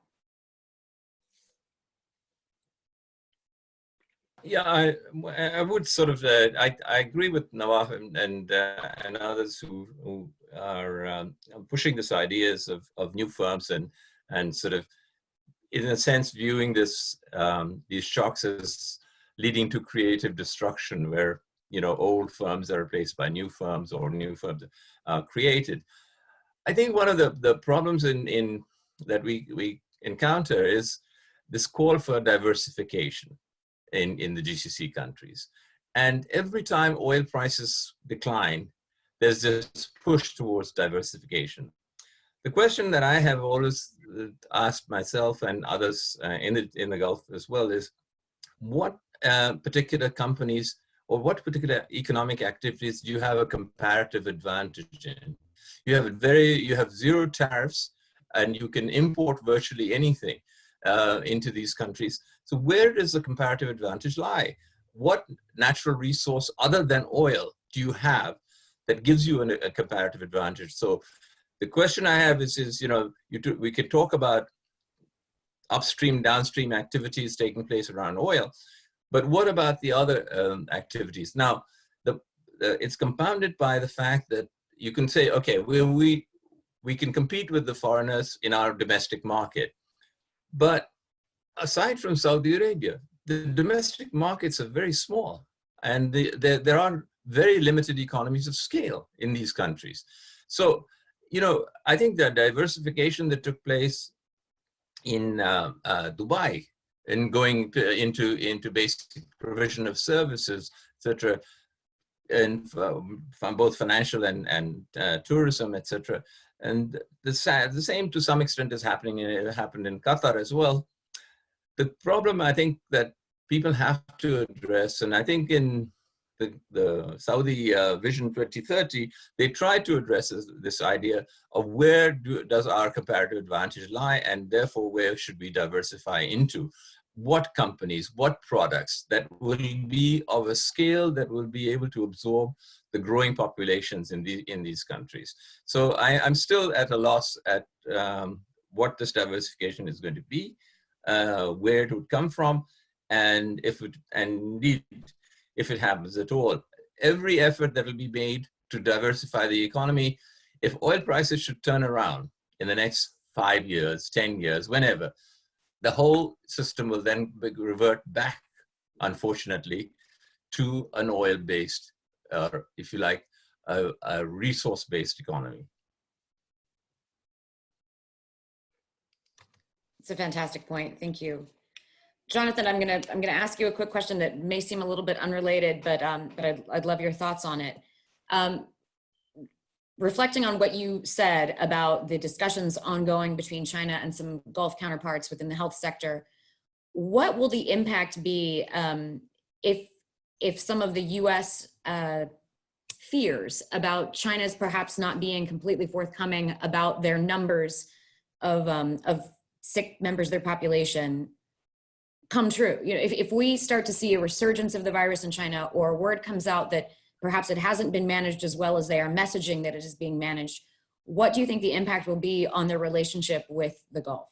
[SPEAKER 2] Yeah, I would sort of, I agree with Nawaf and others who are pushing this ideas of new firms and sort of, in a sense, viewing this these shocks as leading to creative destruction, where old firms are replaced by new firms or new firms are created. I think one of the problems that we encounter is this call for diversification in the GCC countries. And every time oil prices decline, there's this push towards diversification. The question that I have always asked myself and others in the Gulf as well is, what particular companies or what particular economic activities do you have a comparative advantage in? You have zero tariffs, and you can import virtually anything into these countries. So where does the comparative advantage lie? What natural resource other than oil do you have that gives you a comparative advantage? So the question I have is we can talk about upstream, downstream activities taking place around oil, but what about the other activities? Now, it's compounded by the fact that you can say, okay, we can compete with the foreigners in our domestic market. But aside from Saudi Arabia, the domestic markets are very small, and there are very limited economies of scale in these countries. So, I think the diversification that took place in Dubai and going into basic provision of services, etc., and from both financial and tourism, etc. And the same to some extent is happened in Qatar as well. The problem I think that people have to address, and I think in the Saudi Vision 2030, they tried to address this idea of where does our comparative advantage lie, and therefore where should we diversify into? What companies, what products that will be of a scale that will be able to absorb the growing populations in these countries. So I'm still at a loss at what this diversification is going to be, where it would come from, And indeed, if it happens at all, every effort that will be made to diversify the economy, if oil prices should turn around in the next 5 years, 10 years, whenever, the whole system will then revert back, unfortunately, to an oil-based, if you like, a resource-based economy.
[SPEAKER 1] It's a fantastic point. Thank you. Jonathan, I'm gonna ask you a quick question that may seem a little bit unrelated, but I'd love your thoughts on it. Reflecting on what you said about the discussions ongoing between China and some Gulf counterparts within the health sector, what will the impact be if some of the U.S. fears about China's perhaps not being completely forthcoming about their numbers of sick members of their population come true? You know, if we start to see a resurgence of the virus in China, or word comes out that perhaps it hasn't been managed as well as they are messaging that it is being managed, what do you think the impact will be on their relationship with the Gulf?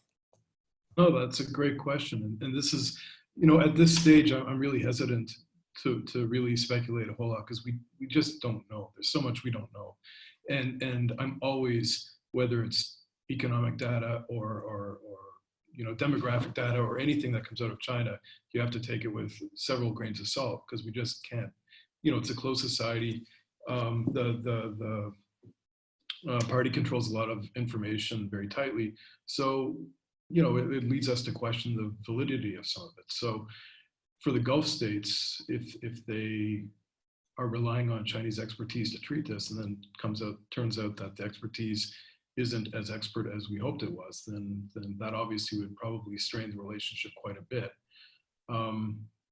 [SPEAKER 5] Oh, that's a great question. And this is, you know, at this stage, I'm really hesitant to really speculate a whole lot, because we just don't know. There's so much we don't know. And I'm always, whether it's economic data or you know, demographic data or anything that comes out of China, you have to take it with several grains of salt, because we just can't. You know, it's a closed society. The party controls a lot of information very tightly. So, you know, it leads us to question the validity of some of it. So for the Gulf states, if they are relying on Chinese expertise to treat this, and then turns out that the expertise isn't as expert as we hoped it was, then that obviously would probably strain the relationship quite a bit.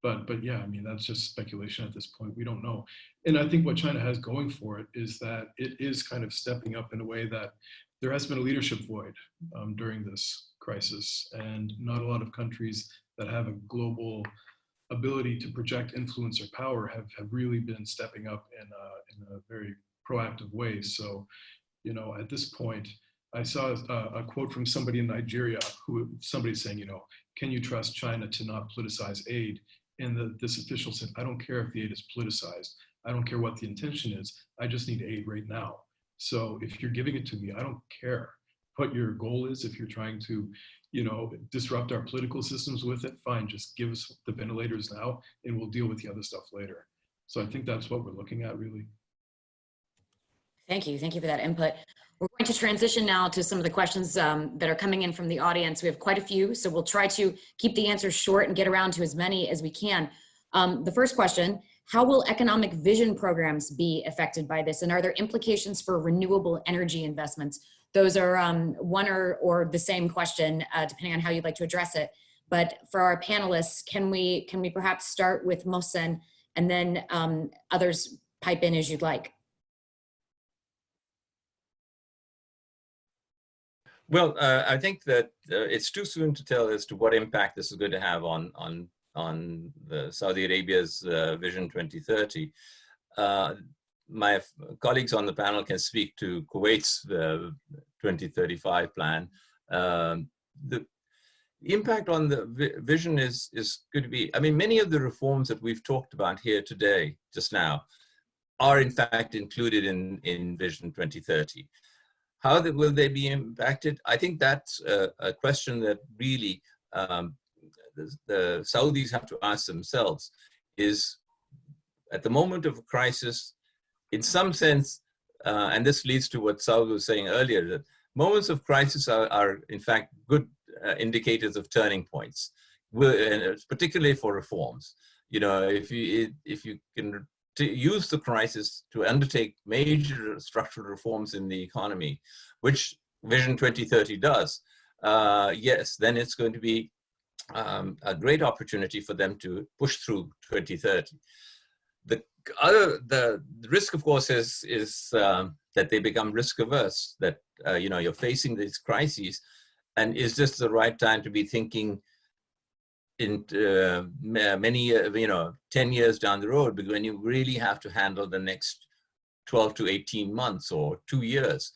[SPEAKER 5] But yeah, I mean, that's just speculation at this point. We don't know. And I think what China has going for it is that it is kind of stepping up in a way that there has been a leadership void during this crisis, and not a lot of countries that have a global ability to project influence or power have really been stepping up in a very proactive way. So, you know, at this point, I saw a quote from somebody in Nigeria, somebody saying, you know, can you trust China to not politicize aid? And this official said, I don't care if the aid is politicized. I don't care what the intention is. I just need aid right now. So if you're giving it to me, I don't care what your goal is. If you're trying to, you know, disrupt our political systems with it, fine, just give us the ventilators now and we'll deal with the other stuff later. So I think that's what we're looking at, really.
[SPEAKER 1] Thank you. Thank you for that input. We're going to transition now to some of the questions that are coming in from the audience. We have quite a few, so we'll try to keep the answers short and get around to as many as we can. The first question, how will economic vision programs be affected by this? And are there implications for renewable energy investments? Those are one or the same question, depending on how you'd like to address it. But for our panelists, can we perhaps start with Mohsen, and then others pipe in as you'd like?
[SPEAKER 2] Well, I think that it's too soon to tell as to what impact this is going to have on the Saudi Arabia's Vision 2030. My colleagues on the panel can speak to Kuwait's 2035 plan. The impact on the vision is going to be, I mean, many of the reforms that we've talked about here today, just now, are in fact included in Vision 2030. How will they be impacted? I think that's a question that really the Saudis have to ask themselves. Is at the moment of a crisis, in some sense, and this leads to what Saud was saying earlier, that moments of crisis are in fact good indicators of turning points, particularly for reforms. You know, if you can to use the crisis to undertake major structural reforms in the economy, which Vision 2030 does, yes, then it's going to be a great opportunity for them to push through 2030. The risk, of course, is that they become risk averse, that you know, you're facing these crises, and is this the right time to be thinking in many, you know, 10 years down the road, because when you really have to handle the next 12 to 18 months or 2 years.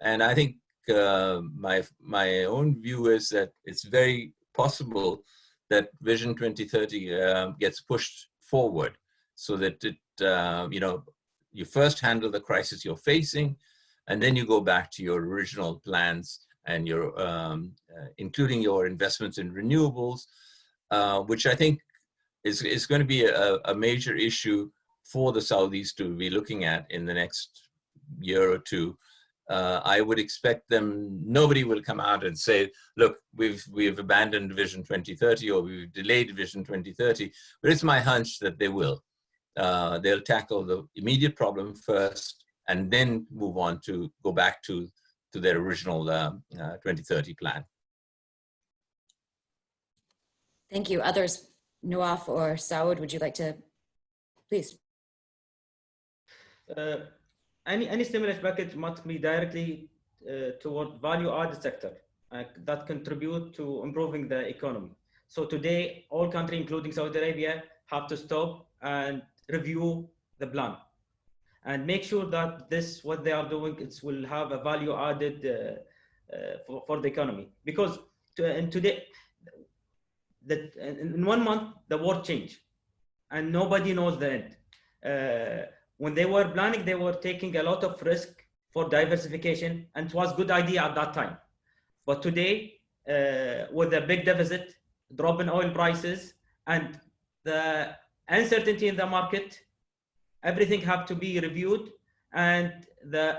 [SPEAKER 2] And I think my own view is that it's very possible that Vision 2030 gets pushed forward so that it, you first handle the crisis you're facing, and then you go back to your original plans and your, including your investments in renewables, which I think is going to be a major issue for the Saudis to be looking at in the next year or two. I would expect them, nobody will come out and say, look, we've abandoned Vision 2030 or we've delayed Vision 2030, but it's my hunch that they will. They'll tackle the immediate problem first and then move on to go back to their original 2030 plan.
[SPEAKER 1] Thank you. Others, Nawaf or Saud, would you like to, please?
[SPEAKER 3] Any stimulus package must be directly toward value-added sector that contribute to improving the economy. So today, all countries, including Saudi Arabia, have to stop and review the plan and make sure that what they are doing will have a value added for the economy. Because today, in 1 month, the world changed and nobody knows the end. When they were planning, they were taking a lot of risk for diversification, and it was a good idea at that time. But today, with a big deficit, drop in oil prices, and the uncertainty in the market, everything have to be reviewed, and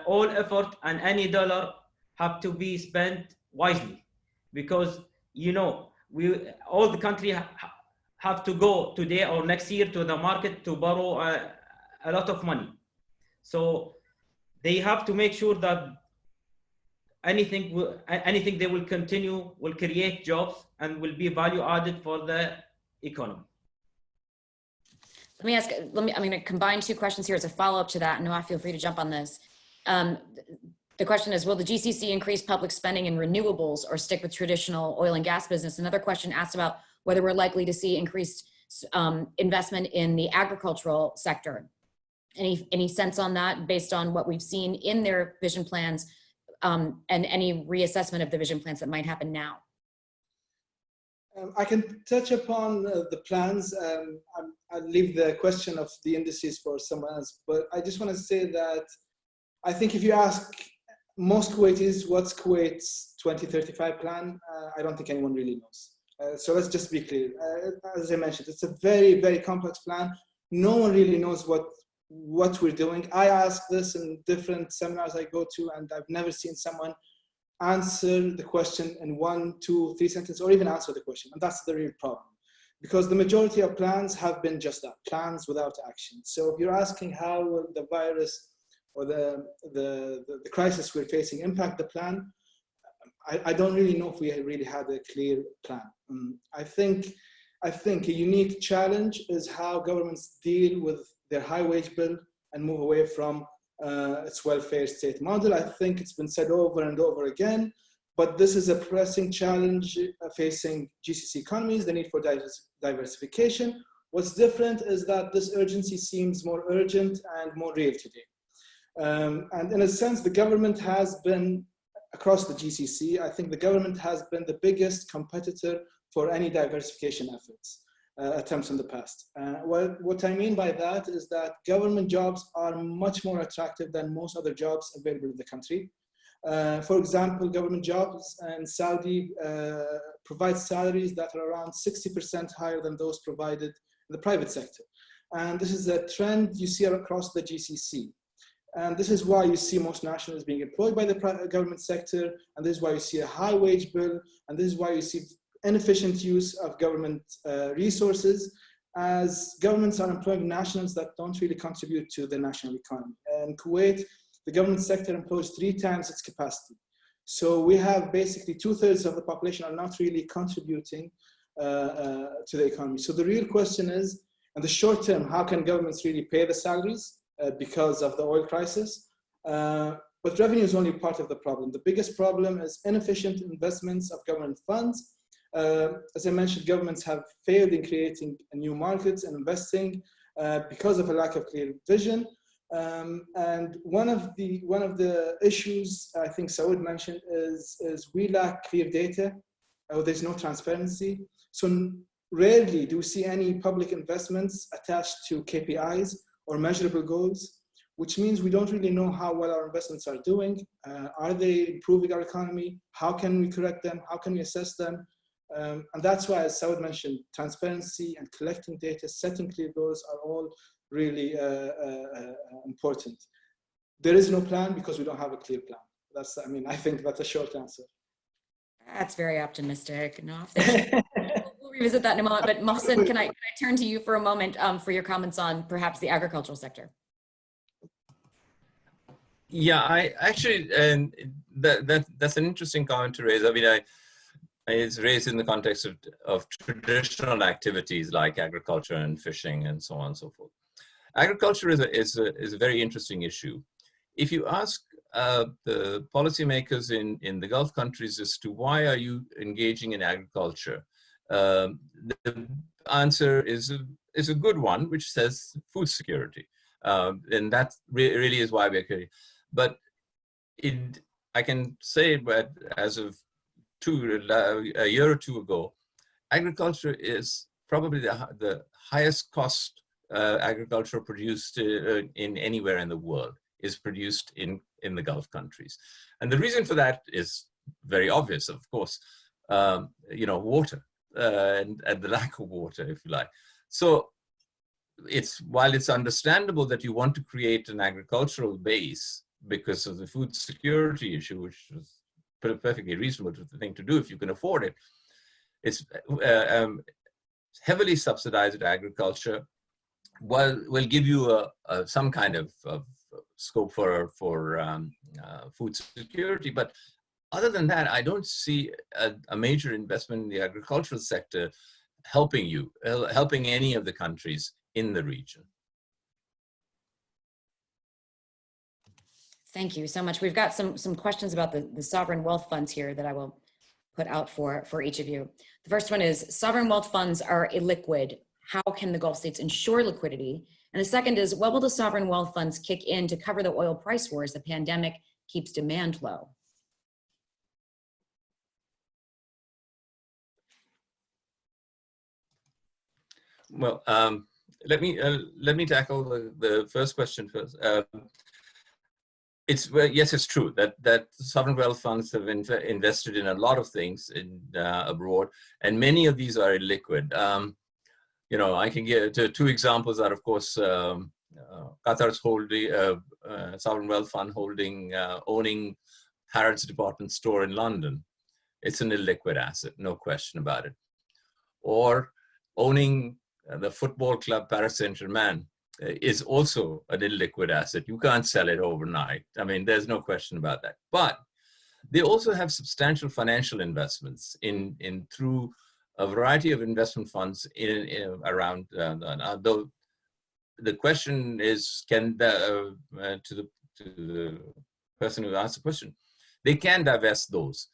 [SPEAKER 3] all effort and any dollar have to be spent wisely, because all the country have to go today or next year to the market to borrow a lot of money. So they have to make sure that anything they will continue will create jobs and will be value added for the economy.
[SPEAKER 1] I'm going to combine two questions here as a follow-up to that. Noah, feel free to jump on this. The question is, will the GCC increase public spending in renewables or stick with traditional oil and gas business? Another question asked about whether we're likely to see increased investment in the agricultural sector. Any sense on that based on what we've seen in their vision plans and any reassessment of the vision plans that might happen now?
[SPEAKER 4] I can touch upon the plans. I'll leave the question of the indices for someone else, but I just want to say that I think if you ask most Kuwaitis, what's Kuwait's 2035 plan? I don't think anyone really knows. So let's just be clear. As I mentioned, it's a very, very complex plan. No one really knows what we're doing. I ask this in different seminars I go to, and I've never seen someone answer the question in 1, 2, 3 sentences, or even answer the question. And that's the real problem, because the majority of plans have been just that, plans without action. So if you're asking how will the virus or the crisis we're facing impact the plan, I don't really know if we really had a clear plan. I think a unique challenge is how governments deal with their high wage bill and move away from its welfare state model. I think it's been said over and over again, but this is a pressing challenge facing GCC economies, the need for diversification. What's different is that this urgency seems more urgent and more real today. And in a sense, the government has been, across the GCC, I think the government has been the biggest competitor for any diversification attempts in the past. What I mean by that is that government jobs are much more attractive than most other jobs available in the country. For example, government jobs in Saudi provide salaries that are around 60% higher than those provided in the private sector. And this is a trend you see across the GCC. And this is why you see most nationals being employed by the government sector, and this is why you see a high wage bill, and this is why you see inefficient use of government resources, as governments are employing nationals that don't really contribute to the national economy. In Kuwait, the government sector employs 3 times its capacity. So we have basically 2/3 of the population are not really contributing to the economy. So the real question is, in the short term, how can governments really pay the salaries because of the oil crisis? But revenue is only part of the problem. The biggest problem is inefficient investments of government funds. As I mentioned, governments have failed in creating new markets and investing because of a lack of clear vision. And one of the issues I think Saud mentioned is we lack clear data, or there's no transparency. So rarely do we see any public investments attached to KPIs or measurable goals, which means we don't really know how well our investments are doing. Are they improving our economy? How can we correct them? How can we assess them? And that's why, as Saud mentioned, transparency and collecting data, setting clear goals are all really important. There is no plan because we don't have a clear plan. That's, I mean, I think that's a short answer.
[SPEAKER 1] That's very optimistic. No, we'll revisit that in a moment. But Mohsen, can I turn to you for a moment for your comments on perhaps the agricultural sector?
[SPEAKER 2] Yeah, I actually, and that's an interesting comment to raise. I mean, it's raised in the context of traditional activities like agriculture and fishing and so on and so forth. Agriculture is a very interesting issue. If you ask the policymakers in the Gulf countries as to why are you engaging in agriculture, the answer is a good one, which says food security. And that really is why we're here. But I can say that as of a year or two ago, agriculture is probably the highest cost agriculture produced in anywhere in the world is produced in the Gulf countries. And the reason for that is very obvious, of course, water and the lack of water, if you like. So while it's understandable that you want to create an agricultural base because of the food security issue, which is perfectly reasonable thing to do if you can afford it, it's heavily subsidized agriculture will give you some kind of scope for food security. But other than that, I don't see a major investment in the agricultural sector helping any of the countries in the region.
[SPEAKER 1] Thank you so much. We've got some questions about the sovereign wealth funds here that I will put out for each of you. The first one is, sovereign wealth funds are illiquid. How can the Gulf states ensure liquidity? And the second is, what will the sovereign wealth funds kick in to cover the oil price war as the pandemic keeps demand low?
[SPEAKER 2] Well, let me tackle the first question first. Yes, it's true that sovereign wealth funds have invested in a lot of things abroad, and many of these are illiquid. I can give two examples are, of course, Qatar's holding sovereign wealth fund owning Harrods department store in London. It's an illiquid asset, no question about it. Or owning the football club Paris Saint-Germain is also an illiquid asset. You can't sell it overnight. I mean, there's no question about that. But they also have substantial financial investments through a variety of investment funds around. Though the question is, to the person who asked the question, they can divest those,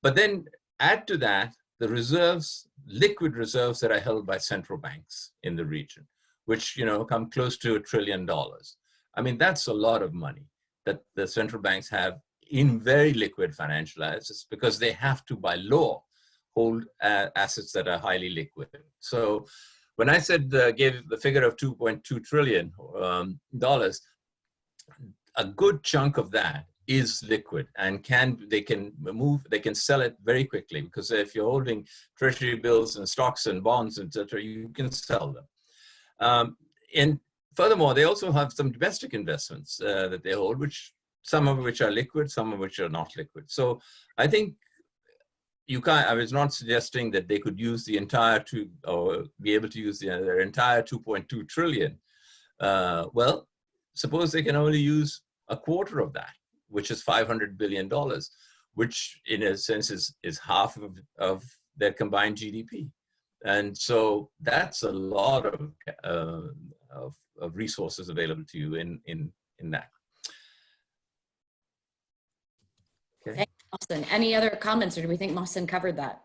[SPEAKER 2] but then add to that the reserves, liquid reserves that are held by central banks in the region, which come close to $1 trillion. I mean, that's a lot of money that the central banks have in very liquid financial assets because they have to, by law, hold assets that are highly liquid. So when I said gave the figure of $2.2 trillion, a good chunk of that is liquid and they can sell it very quickly, because if you're holding treasury bills and stocks and bonds, etc., you can sell them. And furthermore, they also have some domestic investments that they hold, some of which are liquid, some of which are not liquid. So I think I was not suggesting that they could use the entire or be able to use their entire 2.2 trillion. Well, suppose they can only use a quarter of that, which is $500 billion, which in a sense is half of their combined GDP. And so that's a lot of resources available to you in that. Okay.
[SPEAKER 1] Thanks, Mohsen. Any other comments, or do we think Mohsen covered that?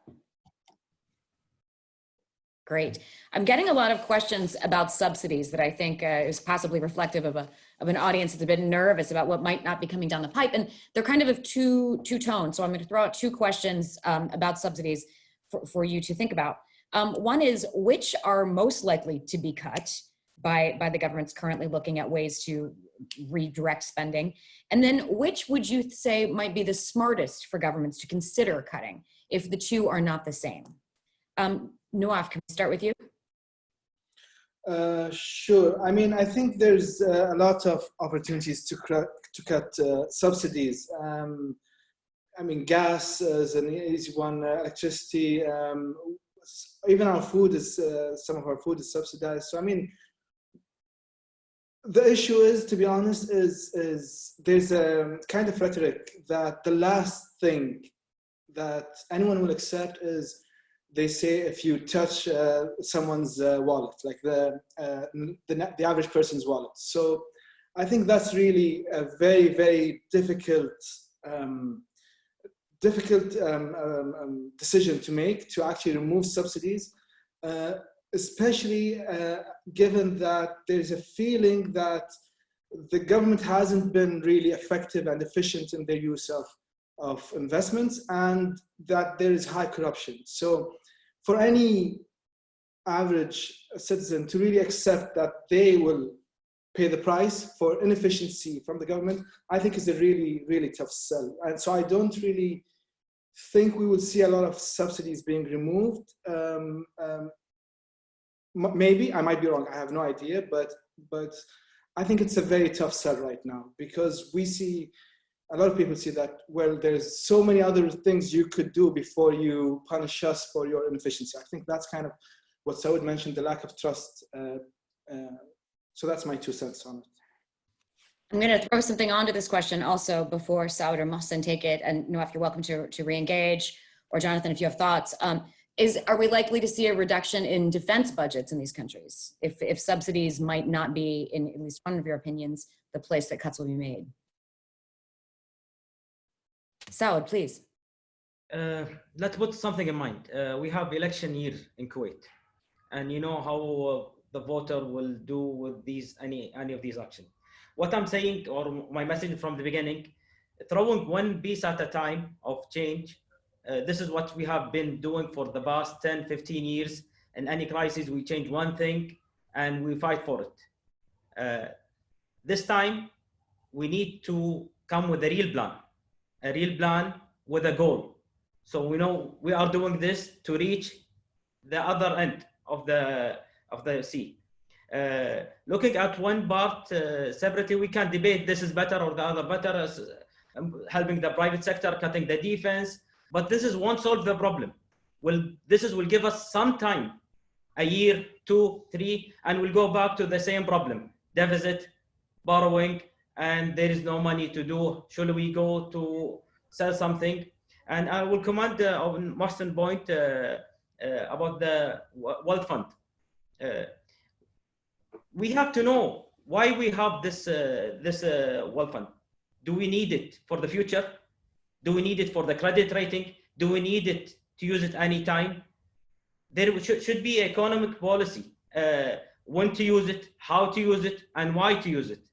[SPEAKER 1] Great. I'm getting a lot of questions about subsidies that I think is possibly reflective of an audience that's a bit nervous about what might not be coming down the pipe. And they're kind of two tones. So I'm going to throw out two questions about subsidies for you to think about. One is, which are most likely to be cut by the governments currently looking at ways to redirect spending? And then which would you say might be the smartest for governments to consider cutting if the two are not the same? Nawaf, can we start with you?
[SPEAKER 4] Sure. I mean, I think there's a lot of opportunities to cut subsidies. I mean, gas is an easy one, electricity, even our food is, some of our food is subsidized. So, I mean, the issue is, to be honest, is there's a kind of rhetoric that the last thing that anyone will accept is, they say, if you touch someone's wallet, like the average person's wallet. So I think that's really a very, very difficult decision to make, to actually remove subsidies, especially given that there's a feeling that the government hasn't been really effective and efficient in their use of investments, and that there is high corruption. So for any average citizen to really accept that they will pay the price for inefficiency from the government, I think is a really, really tough sell. And so I don't really think we will see a lot of subsidies being removed. Maybe, I might be wrong, I have no idea, but I think it's a very tough sell right now, because we see, a lot of people see that, well, there's so many other things you could do before you punish us for your inefficiency. I think that's kind of what Saud mentioned, the lack of trust. So that's my 2 cents on it.
[SPEAKER 1] I'm going to throw something onto this question also before Saud or Mohsen take it. And Nawaf, you're welcome to re-engage, or Jonathan, if you have thoughts. Are we likely to see a reduction in defense budgets in these countries if subsidies might not be, in at least one of your opinions, the place that cuts will be made? Saud, please.
[SPEAKER 3] Let's put something in mind. We have election year in Kuwait, and you know how the voter will do with any of these actions. What I'm saying, or my message from the beginning, throwing one piece at a time of change. This is what we have been doing for the past 10, 15 years. In any crisis, we change one thing and we fight for it. This time, we need to come with a real plan with a goal. So we know we are doing this to reach the other end of the sea. Looking at one part separately, we can debate this is better or the other better, helping the private sector, cutting the defense, but this won't solve the problem. This will give us some time, a year, 2, 3, and we'll go back to the same problem, deficit, borrowing, and there is no money to do. Should we go to sell something? And I will comment on Mohsen's point about the wealth fund. We have to know why we have this wealth fund. Do we need it for the future? Do we need it for the credit rating? Do we need it to use it anytime? There should be economic policy, when to use it, how to use it, and why to use it.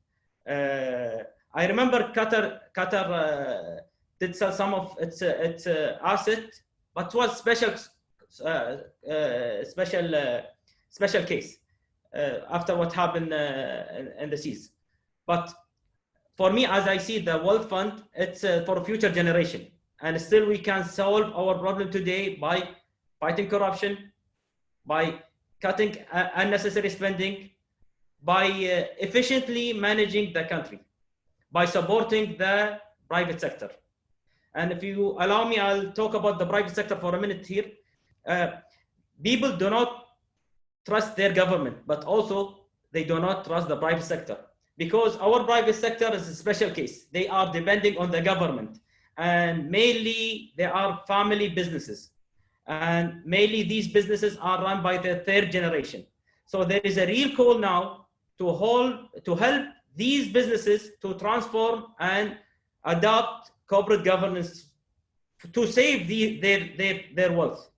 [SPEAKER 3] I remember Qatar did sell some of its asset, but it was special case after what happened in the seas. But for me, as I see the wealth fund, it's for a future generation. And still we can solve our problem today by fighting corruption, by cutting unnecessary spending, by efficiently managing the country, by supporting the private sector. And if you allow me, I'll talk about the private sector for a minute here. People do not trust their government, but also they do not trust the private sector, because our private sector is a special case. They are depending on the government, and mainly they are family businesses, and mainly these businesses are run by the 3rd generation. So there is a real call now to help these businesses to transform and adopt corporate governance to save their wealth.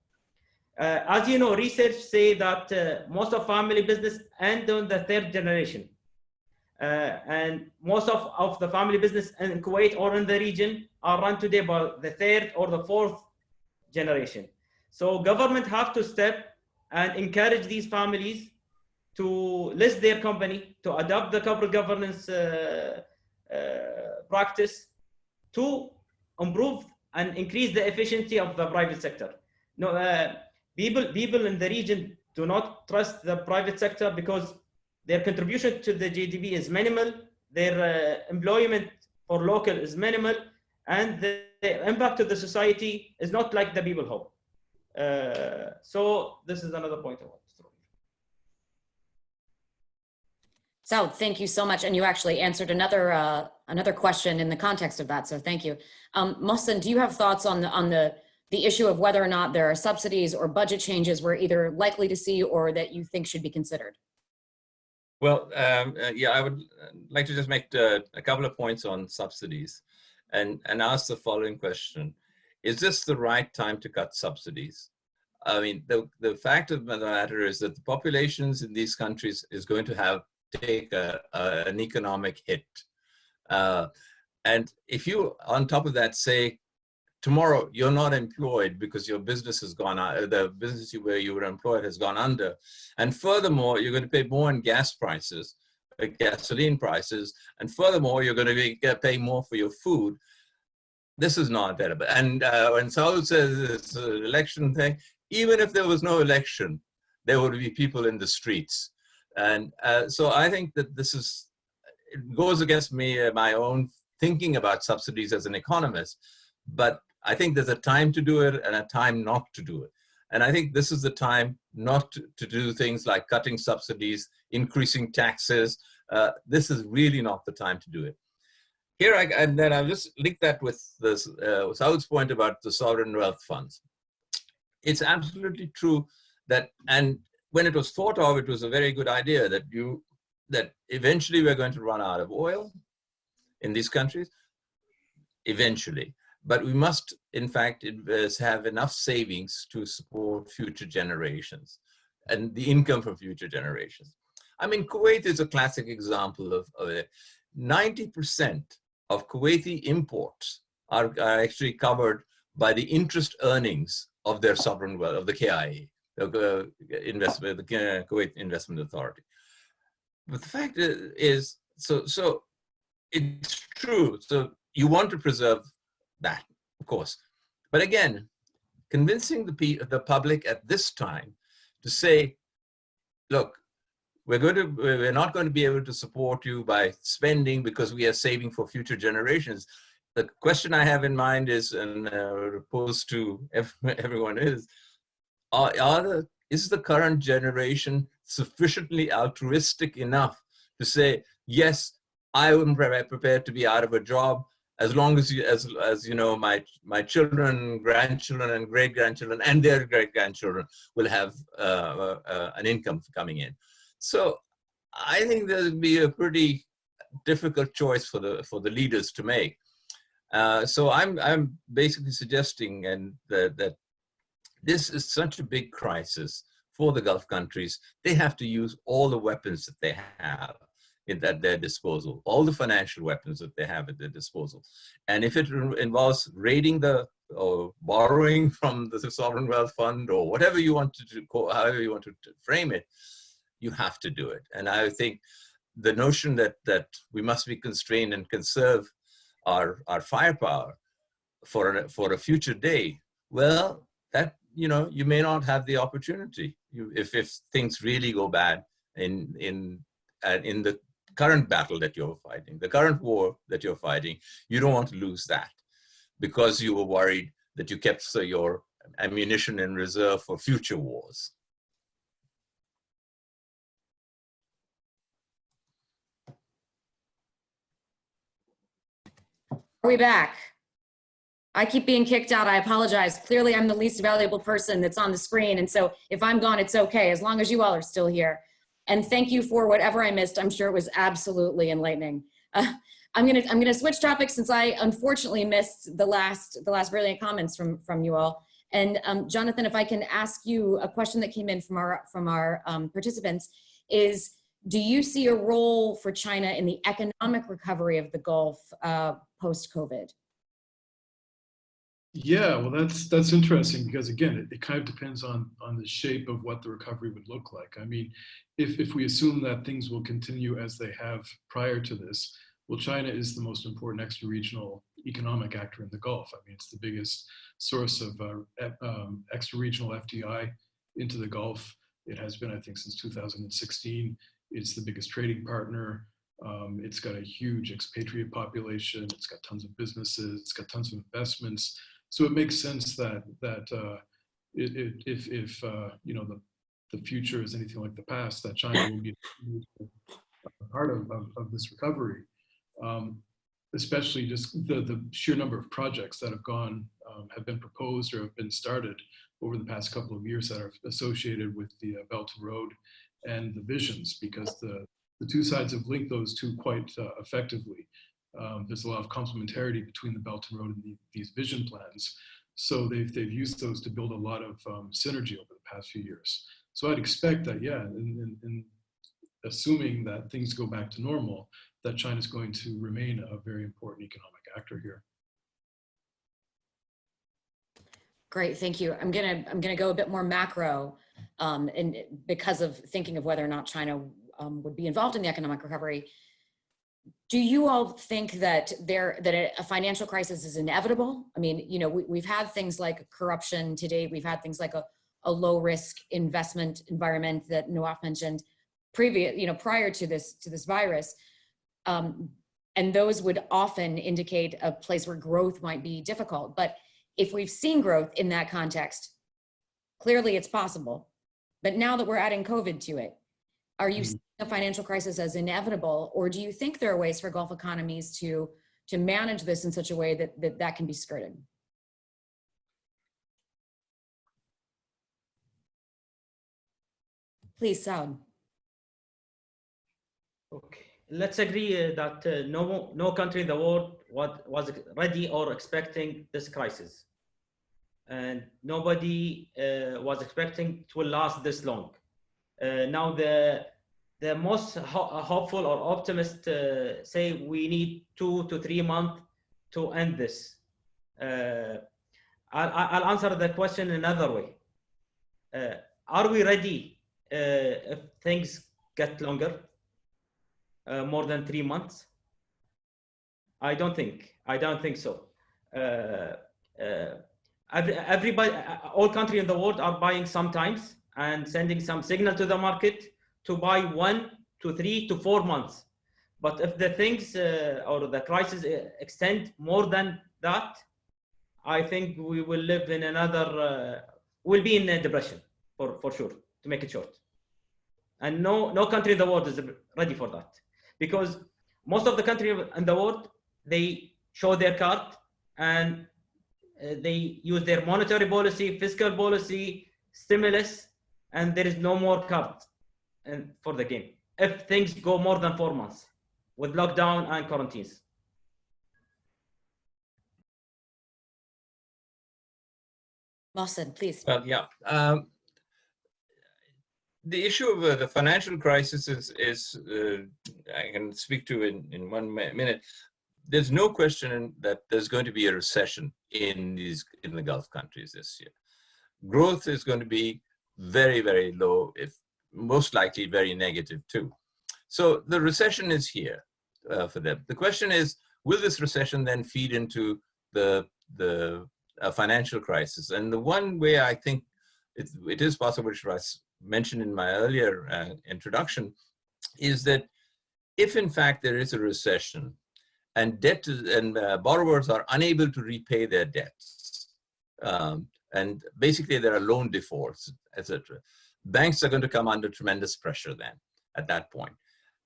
[SPEAKER 3] As you know, research say that most of family business end on the 3rd generation. And most of the family business in Kuwait or in the region are run today by the 3rd or the 4th generation. So government have to step and encourage these families to list their company, to adopt the corporate governance practice, to improve and increase the efficiency of the private sector. No, people in the region do not trust the private sector because their contribution to the GDP is minimal, their employment for local is minimal, and the impact to the society is not like the people hope. So this is another point I want to throw.
[SPEAKER 1] Saud, thank you so much. And you actually answered another question in the context of that. So thank you. Mohsen, do you have thoughts on the issue of whether or not there are subsidies or budget changes we're either likely to see or that you think should be considered?
[SPEAKER 2] Well, yeah, I would like to just make a couple of points on subsidies and ask the following question. Is this the right time to cut subsidies? I mean, the fact of the matter is that the populations in these countries is going to take an economic hit. And if you, on top of that, say, tomorrow you're not employed because your business has gone out, the business where you were employed has gone under. And furthermore, you're going to pay more in gas prices, gasoline prices. And furthermore, you're going to be paying more for your food. This is not better. And when Saud says it's an election thing, even if there was no election, there would be people in the streets. And so I think that it goes against me, my own thinking about subsidies as an economist. But I think there's a time to do it and a time not to do it. And I think this is the time not to do things like cutting subsidies, increasing taxes. This is really not the time to do it. Here, and then I'll just link that with this, Saud's point about the sovereign wealth funds. It's absolutely true that, and when it was thought of, it was a very good idea that eventually we're going to run out of oil in these countries, eventually. But we must, in fact, have enough savings to support future generations and the income from future generations. I mean, Kuwait is a classic example of it. 90% of Kuwaiti imports are actually covered by the interest earnings of their sovereign wealth, of the KIA, the Kuwait Investment Authority. But the fact is, so it's true. So you want to preserve that, of course. But again, convincing the public at this time to say, look, we're not going to be able to support you by spending because we are saving for future generations. The question I have in mind is, and opposed to everyone is the current generation sufficiently altruistic enough to say, yes, I am prepared to be out of a job as long as you know, my children, grandchildren, and great-grandchildren, and their great-grandchildren will have an income coming in. So I think there'll be a pretty difficult choice for the leaders to make. So I'm basically suggesting that this is such a big crisis for the Gulf countries. They have to use all the weapons that they have at their disposal, all the financial weapons that they have at their disposal. And if it involves raiding or borrowing from the sovereign wealth fund or whatever you want to do, however you want to frame it, you have to do it. And I think the notion that we must be constrained and conserve our firepower for a future day, well, that, you know, you may not have the opportunity if things really go bad in the current battle that you're fighting, the current war that you're fighting. You don't want to lose that because you were worried that you kept your ammunition in reserve for future wars.
[SPEAKER 1] Are we back? I keep being kicked out. I apologize. Clearly, I'm the least valuable person that's on the screen. And so if I'm gone, it's okay, as long as you all are still here. And thank you for whatever I missed. I'm sure it was absolutely enlightening. I'm gonna switch topics since I unfortunately missed the last brilliant comments from you all. And Jonathan, if I can ask you a question that came in from our participants is, do you see a role for China in the economic recovery of the Gulf post-COVID?
[SPEAKER 5] Yeah, well, that's interesting because again, it kind of depends on the shape of what the recovery would look like. I mean, if we assume that things will continue as they have prior to this, well, China is the most important extra-regional economic actor in the Gulf. I mean, it's the biggest source of extra-regional FDI into the Gulf. It has been, I think, since 2016. It's the biggest trading partner. It's got a huge expatriate population. It's got tons of businesses. It's got tons of investments. So it makes sense that if you know the future is anything like the past, that China will be a part of this recovery. Especially just the sheer number of projects that have been proposed or have been started over the past couple of years that are associated with the Belt and Road and the visions, because the two sides have linked those two quite effectively. There's a lot of complementarity between the Belt and Road and these vision plans. So they've used those to build a lot of synergy over the past few years. So I'd expect that, yeah, in assuming that things go back to normal, that China's going to remain a very important economic actor here.
[SPEAKER 1] Great, thank you. I'm gonna go a bit more macro, and because of thinking of whether or not China would be involved in the economic recovery. Do you all think that a financial crisis is inevitable? I mean, you know, we've had things like corruption today. We've had things like a low risk investment environment that Nawaf mentioned prior to this virus. And those would often indicate a place where growth might be difficult. But if we've seen growth in that context, clearly it's possible. But now that we're adding COVID to it, are you seeing a financial crisis as inevitable, or do you think there are ways for Gulf economies to manage this in such a way that can be skirted? Please, Saud.
[SPEAKER 3] Okay, let's agree that no country in the world was ready or expecting this crisis, and nobody was expecting it will last this long. Now the most hopeful or optimist say we need 2 to 3 months to end this. I'll answer the question another way. Are we ready if things get longer, more than 3 months? I don't think so. Everybody, all countries in the world are buying sometimes and sending some signal to the market to buy 1 to 3 to 4 months. But if the things or the crisis extend more than that, I think we will live in another, we'll be in a depression for sure, to make it short. And no country in the world is ready for that, because most of the countries in the world, they show their card and they use their monetary policy, fiscal policy, stimulus, and there is no more card for the game if things go more than 4 months with lockdown and quarantines.
[SPEAKER 1] Mohsen, please.
[SPEAKER 2] Well, yeah. The issue of the financial crisis is I can speak to in 1 minute. There's no question that there's going to be a recession in the Gulf countries this year. Growth is going to be very, very low, if most likely very negative too. So the recession is here for them. The question is, will this recession then feed into the financial crisis? And the one way I think it is possible, which was mentioned in my earlier introduction, is that if in fact there is a recession and borrowers are unable to repay their debts, and basically there are loan defaults, etc., banks are going to come under tremendous pressure then at that point.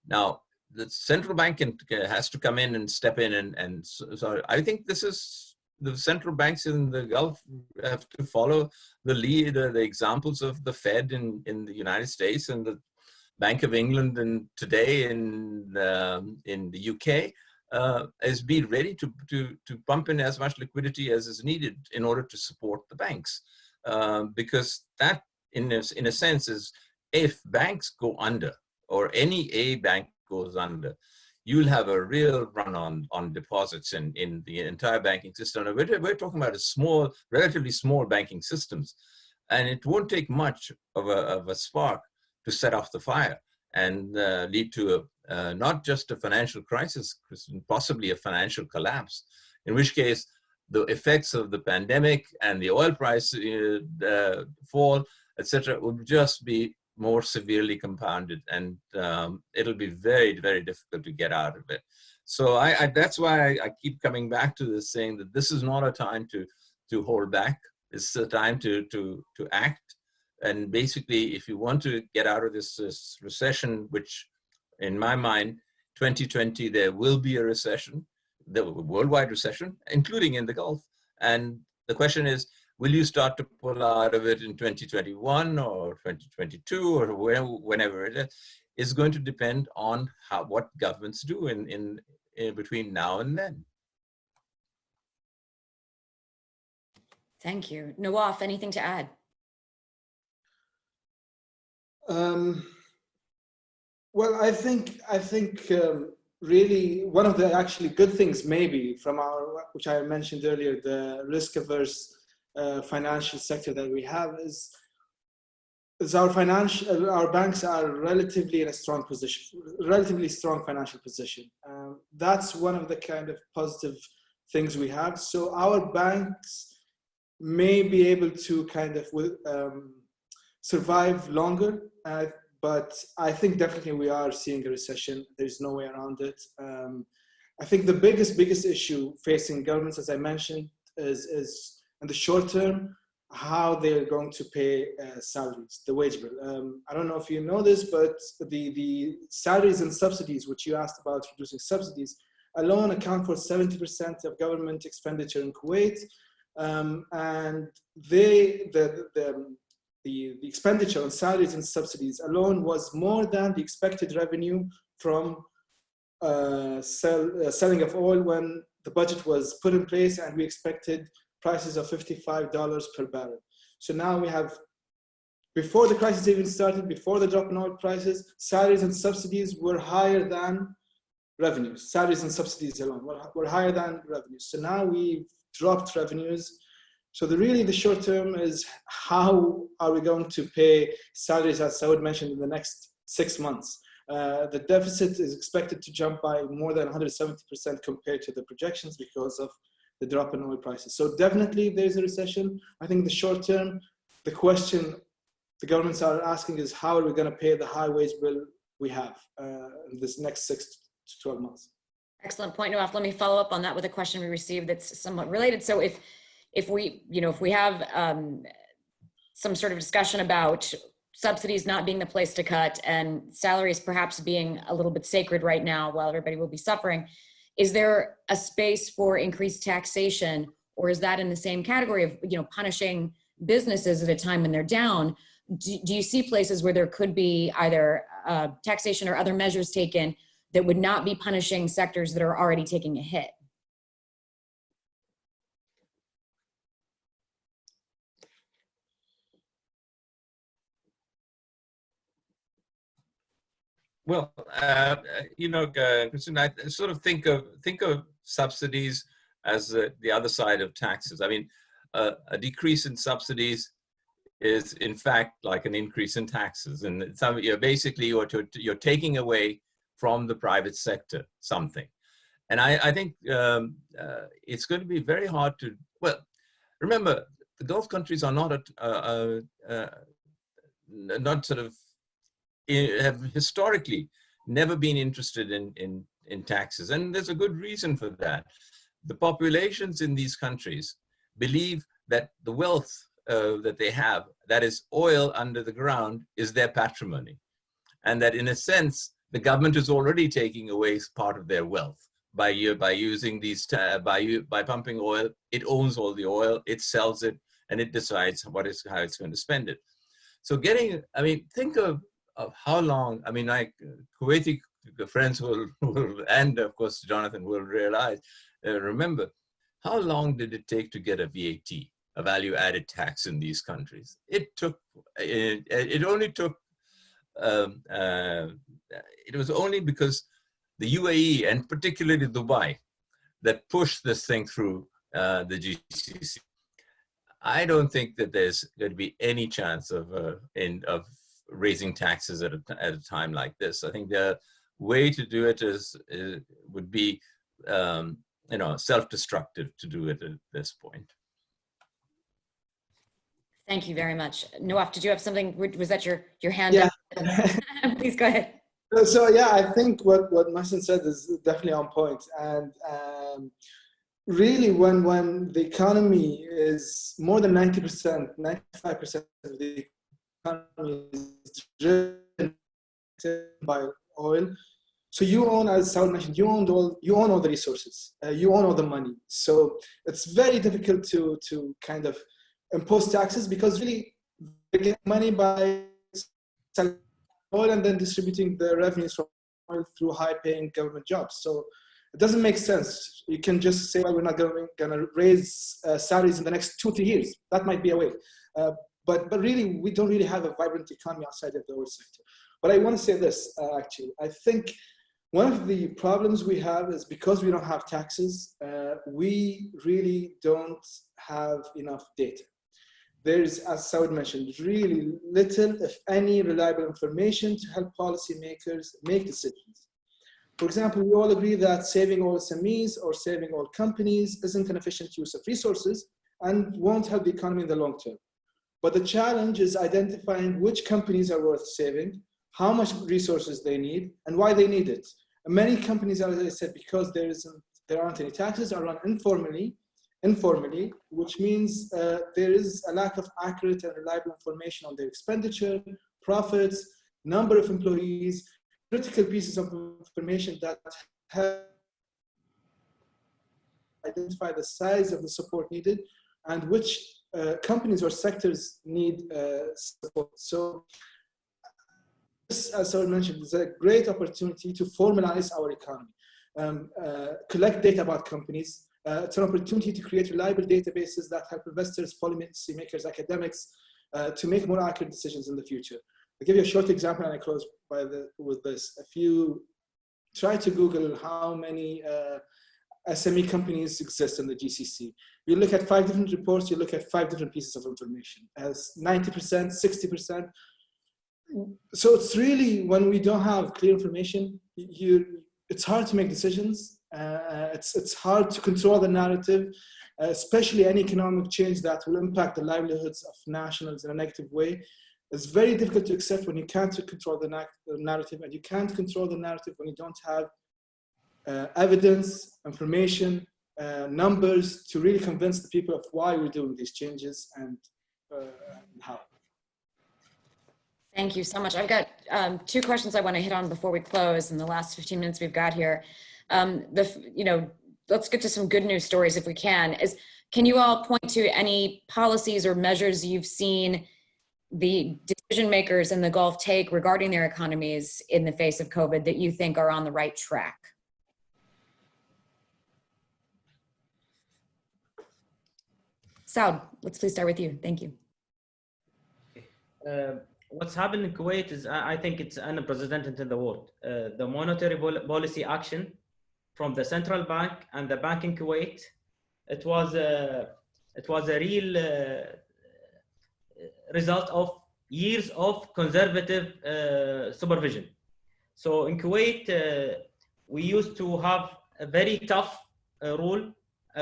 [SPEAKER 2] Now, the central bank has to come in and step in, and so I think this is, the central banks in the Gulf have to follow the lead, the examples of the Fed in the United States and the Bank of England and today in the UK, is be ready to pump in as much liquidity as is needed in order to support the banks, because that, in a sense, is if banks go under or any bank goes under, you'll have a real run on deposits in the entire banking system. And we're talking about relatively small banking systems. And it won't take much of a spark to set off the fire and lead to not just a financial crisis, possibly a financial collapse, in which case the effects of the pandemic and the oil price fall, etc., would just be more severely compounded, and it'll be very, very difficult to get out of it. So that's why I keep coming back to this, saying that this is not a time to hold back. It's a time to act. And basically, if you want to get out of this recession, which in my mind, 2020, there will be a recession, the worldwide recession, including in the Gulf. And the question is, will you start to pull out of it in 2021 or 2022 or whenever it is? It's going to depend on what governments do in between now and then.
[SPEAKER 1] Thank you. Nawaf, anything to add?
[SPEAKER 4] Well, I think really one of the actually good things maybe from which I mentioned earlier, the risk-averse financial sector that we have is our banks are relatively in a strong position, relatively strong financial position. That's one of the kind of positive things we have. So our banks may be able to kind of survive longer, but I think definitely we are seeing a recession. There's no way around it. I think the biggest issue facing governments, as I mentioned, is in the short term, how they're going to pay salaries, the wage bill. I don't know if you know this, but the salaries and subsidies, which you asked about reducing subsidies, alone account for 70% of government expenditure in Kuwait. And the expenditure on salaries and subsidies alone was more than the expected revenue from selling of oil when the budget was put in place, and we expected prices of $55 per barrel. So now we have, before the crisis even started, before the drop in oil prices, salaries and subsidies were higher than revenues. Salaries and subsidies alone were higher than revenues. So now we've dropped revenues. So the short term is, how are we going to pay salaries, as Saud mentioned, in the next 6 months? The deficit is expected to jump by more than 170% compared to the projections because of the drop in oil prices. So definitely there's a recession. I think the short term, the question the governments are asking is, how are we going to pay the high wage bill we have in this next 6 to 12 months?
[SPEAKER 1] Excellent point, Nawaf. Let me follow up on that with a question we received that's somewhat related. So if we have some sort of discussion about subsidies not being the place to cut and salaries perhaps being a little bit sacred right now while everybody will be suffering, is there a space for increased taxation, or is that in the same category of punishing businesses at a time when they're down? Do you see places where there could be either taxation or other measures taken that would not be punishing sectors that are already taking a hit?
[SPEAKER 2] Well, Christian, I sort of think of subsidies as the other side of taxes. I mean, a decrease in subsidies is in fact like an increase in taxes, and basically you're taking away from the private sector something. And I think it's going to be very hard to. Well, remember, the Gulf countries are not have historically never been interested in taxes, and there's a good reason for that. The populations in these countries believe that the wealth that they have, that is oil under the ground, is their patrimony, and that in a sense the government is already taking away part of their wealth by using these by pumping oil. It owns all the oil, it sells it, and it decides how it's going to spend it. So think of how long, like Kuwaiti friends will and of course Jonathan will remember, how long did it take to get a VAT, a value added tax, in these countries? It was only because the UAE and particularly Dubai that pushed this thing through the GCC. I don't think that there's going to be any chance of raising taxes at a time like this. I think the way to do it would be self-destructive to do it at this point.
[SPEAKER 1] Thank you very much. Nawaf, did you have something? Was that your hand
[SPEAKER 4] Yeah.
[SPEAKER 1] up? Please go ahead.
[SPEAKER 4] So yeah, I think what Mohsen said is definitely on point. And really, when the economy is more than 90%, 95% of the economy is driven by oil. So you own, as Saud mentioned, you own all the resources, you own all the money. So it's very difficult to kind of impose taxes, because really they get money by selling oil and then distributing the revenues from oil through high-paying government jobs. So it doesn't make sense. You can just say, well, we're not going to raise salaries in the next 2-3 years. That might be a way. But really, we don't really have a vibrant economy outside of the oil sector. But I want to say this, actually. I think one of the problems we have is because we don't have taxes, we really don't have enough data. There's, as Saud mentioned, really little, if any, reliable information to help policymakers make decisions. For example, we all agree that saving all SMEs or saving all companies isn't an efficient use of resources and won't help the economy in the long term. But the challenge is identifying which companies are worth saving, how much resources they need, and why they need it. And many companies, as I said, because there aren't any taxes, are run informally, which means there is a lack of accurate and reliable information on their expenditure, profits, number of employees, critical pieces of information that help identify the size of the support needed and which companies or sectors need support. So this, as I mentioned, is a great opportunity to formalize our economy, collect data about companies. It's an opportunity to create reliable databases that help investors, policymakers, academics to make more accurate decisions in the future. I'll give you a short example and I close with this. If you try to Google how many SME companies exist in the GCC, you look at 5 different reports, you look at 5 different pieces of information, as 90%, 60%. So it's really, when we don't have clear information, it's hard to make decisions. It's hard to control the narrative, especially any economic change that will impact the livelihoods of nationals in a negative way. It's very difficult to accept when you can't control the narrative, and you can't control the narrative when you don't have evidence, information, numbers to really convince the people of why we're doing these changes and how.
[SPEAKER 1] Thank you so much. I've got 2 questions I want to hit on before we close in the last 15 minutes we've got here. Let's get to some good news stories if we can. Can you all point to any policies or measures you've seen the decision makers in the Gulf take regarding their economies in the face of COVID that you think are on the right track? Saud, let's please start with you. Thank you.
[SPEAKER 3] What's happened in Kuwait is, I think it's unprecedented in the world. The monetary policy action from the central bank and the bank in Kuwait, it was a real result of years of conservative supervision. So in Kuwait, we used to have a very tough rule.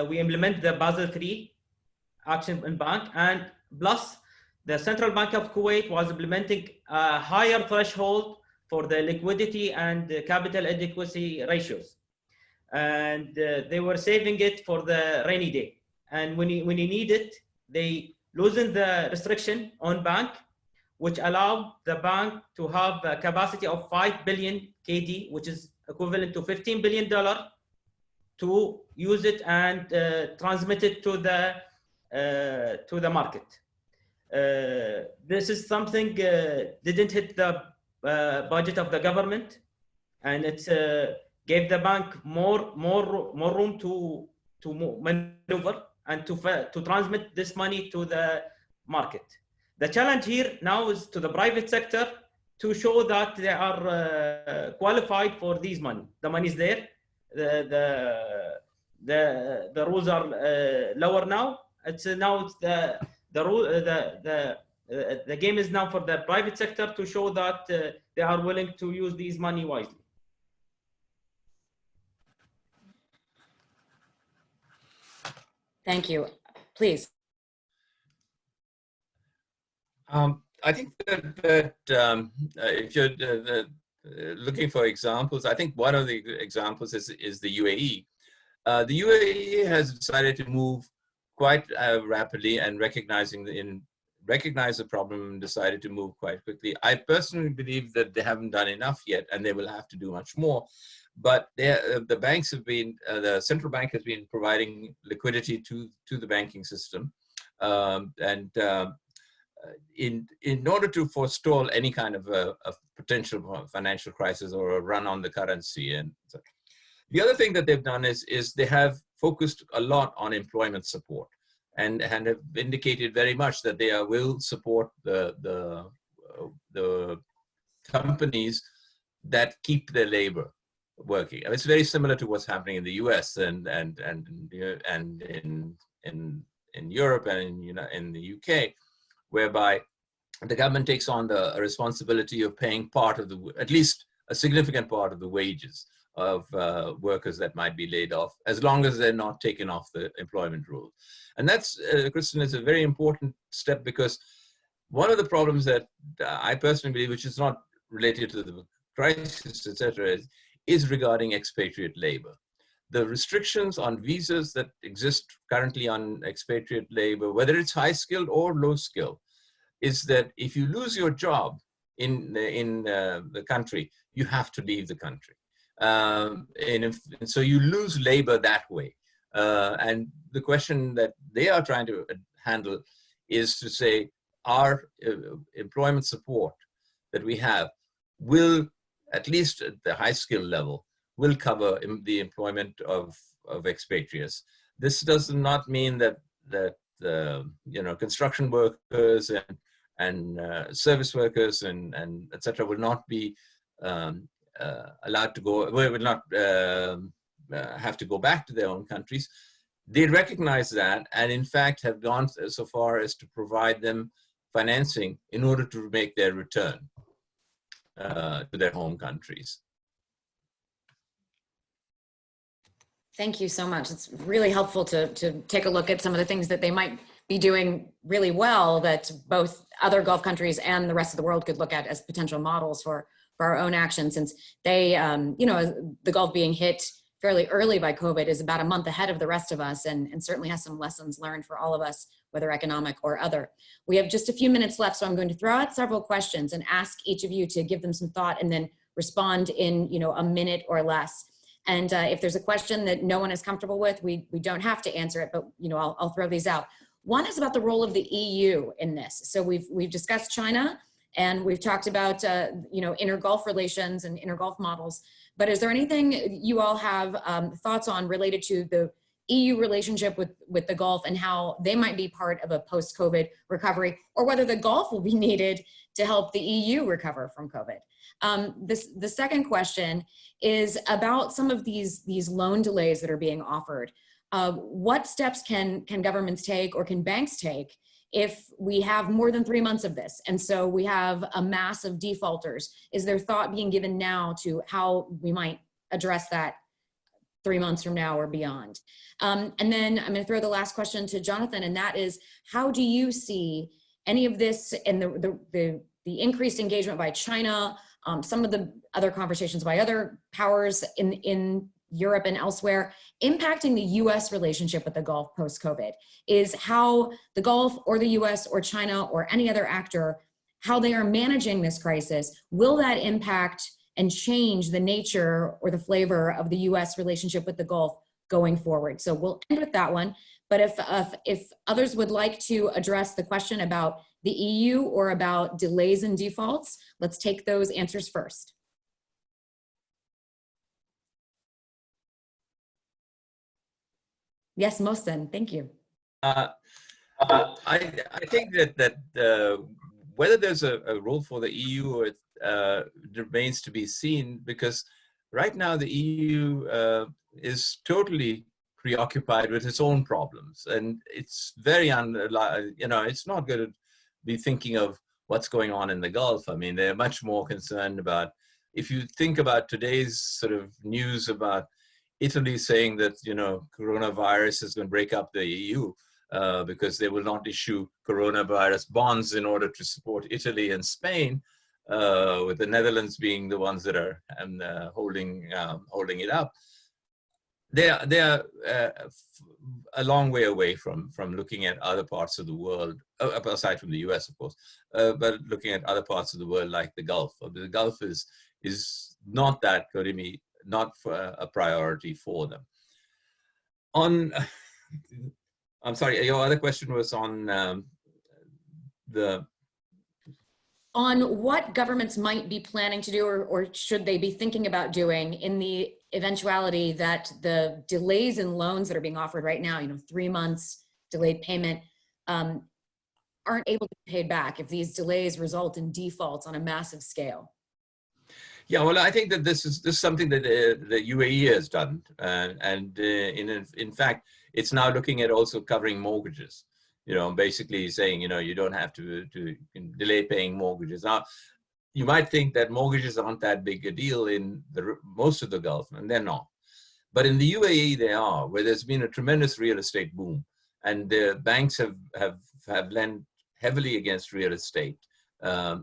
[SPEAKER 3] We implement the Basel III action in bank, and plus the Central Bank of Kuwait was implementing a higher threshold for the liquidity and the capital adequacy ratios. And they were saving it for the rainy day. And when you need it, they loosened the restriction on bank, which allowed the bank to have a capacity of 5 billion KD, which is equivalent to $15 billion, to use it and transmit it to the market. This is something didn't hit the budget of the government, and it gave the bank more room to maneuver and to transmit this money to the market. The challenge here now is to the private sector to show that they are qualified for these money. The money is there. The rules are lower now. It's the rule. The game is now for the private sector to show that they are willing to use these money wisely.
[SPEAKER 1] Thank you. Please.
[SPEAKER 2] I think that if you're looking for examples, I think one of the examples is the UAE. The UAE has decided to move quite rapidly and recognize the problem and decided to move quite quickly. I personally believe that they haven't done enough yet, and they will have to do much more. But the banks have been, the central bank has been providing liquidity to the banking system, in order to forestall any kind of a potential financial crisis or a run on the currency. And so the other thing that they've done is they have focused a lot on employment support, and have indicated very much that they will support the companies that keep their labor working. It's very similar to what's happening in the US and in Europe and in the UK, whereby the government takes on the responsibility of paying part of at least a significant part of the wages of workers that might be laid off, as long as they're not taken off the employment rules. And that's, Kristen, is a very important step, because one of the problems that I personally believe, which is not related to the crisis, etc., is regarding expatriate labor. The restrictions on visas that exist currently on expatriate labor, whether it's high-skilled or low-skilled, is that if you lose your job in the country, you have to leave the country. And so you lose labor that way. And the question that they are trying to handle is to say, our employment support that we have will, at least at the high skill level, will cover the employment of expatriates. This does not mean that construction workers and service workers and etc. will not be allowed to go, will not have to go back to their own countries. They recognize that, and in fact have gone so far as to provide them financing in order to make their return to their home countries.
[SPEAKER 1] Thank you so much. It's really helpful to take a look at some of the things that they might be doing really well that both other Gulf countries and the rest of the world could look at as potential models for our own action, since they, the Gulf being hit fairly early by COVID is about a month ahead of the rest of us, and certainly has some lessons learned for all of us, whether economic or other. We have just a few minutes left, so I'm going to throw out several questions and ask each of you to give them some thought and then respond in a minute or less. And if there's a question that no one is comfortable with, we don't have to answer it, but I'll throw these out. One is about the role of the EU in this. So we've discussed China, and we've talked about inter-Gulf relations and inter-Gulf models. But is there anything you all have thoughts on related to the EU relationship with the Gulf and how they might be part of a post-COVID recovery, or whether the Gulf will be needed to help the EU recover from COVID? The second question is about some of these loan delays that are being offered. What steps can governments take, or can banks take, if we have more than 3 months of this, and so we have a mass of defaulters? Is there thought being given now to how we might address that 3 months from now or beyond? And then I'm going to throw the last question to Jonathan, and that is, how do you see any of this and the increased engagement by China, some of the other conversations by other powers in Europe and elsewhere, impacting the US relationship with the Gulf post-COVID? Is how the Gulf or the US or China or any other actor, how they are managing this crisis, will that impact and change the nature or the flavor of the US relationship with the Gulf going forward? So we'll end with that one. But if others would like to address the question about the EU or about delays and defaults, let's take those answers first. Yes, Mohsen, thank you.
[SPEAKER 2] I think that whether there's a role for the EU remains to be seen, because right now the EU is totally preoccupied with its own problems, and it's very it's not going to be thinking of what's going on in the Gulf. I mean, they're much more concerned about, if you think about today's sort of news about Italy saying that, coronavirus is going to break up the EU because they will not issue coronavirus bonds in order to support Italy and Spain, with the Netherlands being the ones that are holding it up. They are a long way away from looking at other parts of the world, aside from the US, of course, but looking at other parts of the world like the Gulf. The Gulf is not that going to be not a priority for them. I'm sorry, your other question was on
[SPEAKER 1] on what governments might be planning to do, or should they be thinking about doing in the eventuality that the delays in loans that are being offered right now, 3 months delayed payment, aren't able to be paid back if these delays result in defaults on a massive scale?
[SPEAKER 2] Yeah, well, I think that this is something that the UAE has done, and in fact, it's now looking at also covering mortgages. Basically saying, you don't have to delay paying mortgages. Now, you might think that mortgages aren't that big a deal in most of the Gulf, and they're not. But in the UAE, they are, where there's been a tremendous real estate boom, and the banks have lent heavily against real estate. The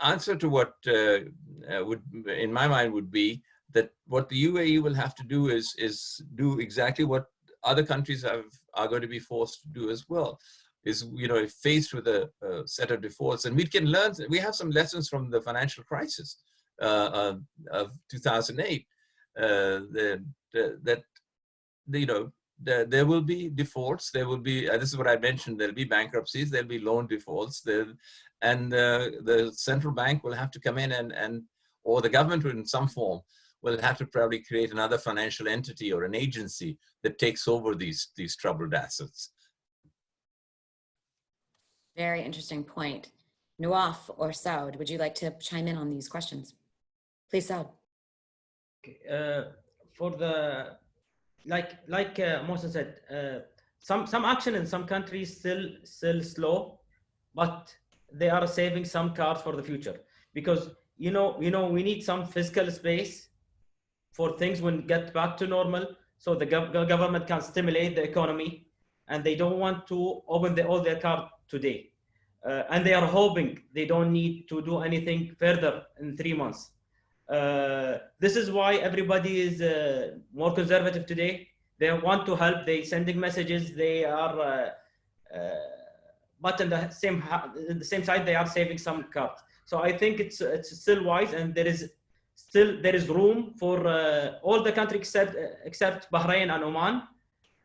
[SPEAKER 2] answer to what would, in my mind, would be that what the UAE will have to do is do exactly what other countries are going to be forced to do as well. Is, faced with a set of defaults, and we have some lessons from the financial crisis of 2008. There will be defaults. There will be, this is what I mentioned, there'll be bankruptcies, there'll be loan defaults, and the central bank will have to come in or the government in some form will have to probably create another financial entity or an agency that takes over these troubled assets.
[SPEAKER 1] Very interesting point. Nawaf or Saud, would you like to chime in on these questions? Please, Saud.
[SPEAKER 3] For the, like Mohsen said, some action in some countries still slow, but they are saving some cards for the future, because we need some fiscal space for things when get back to normal, so the government can stimulate the economy, and they don't want to open all their cards today. And they are hoping they don't need to do anything further in 3 months. This is why everybody is more conservative today. They want to help, they sending messages, they are, but in the same side, they are saving some cards. So I think it's still wise, and there is room for all the countries except Bahrain and Oman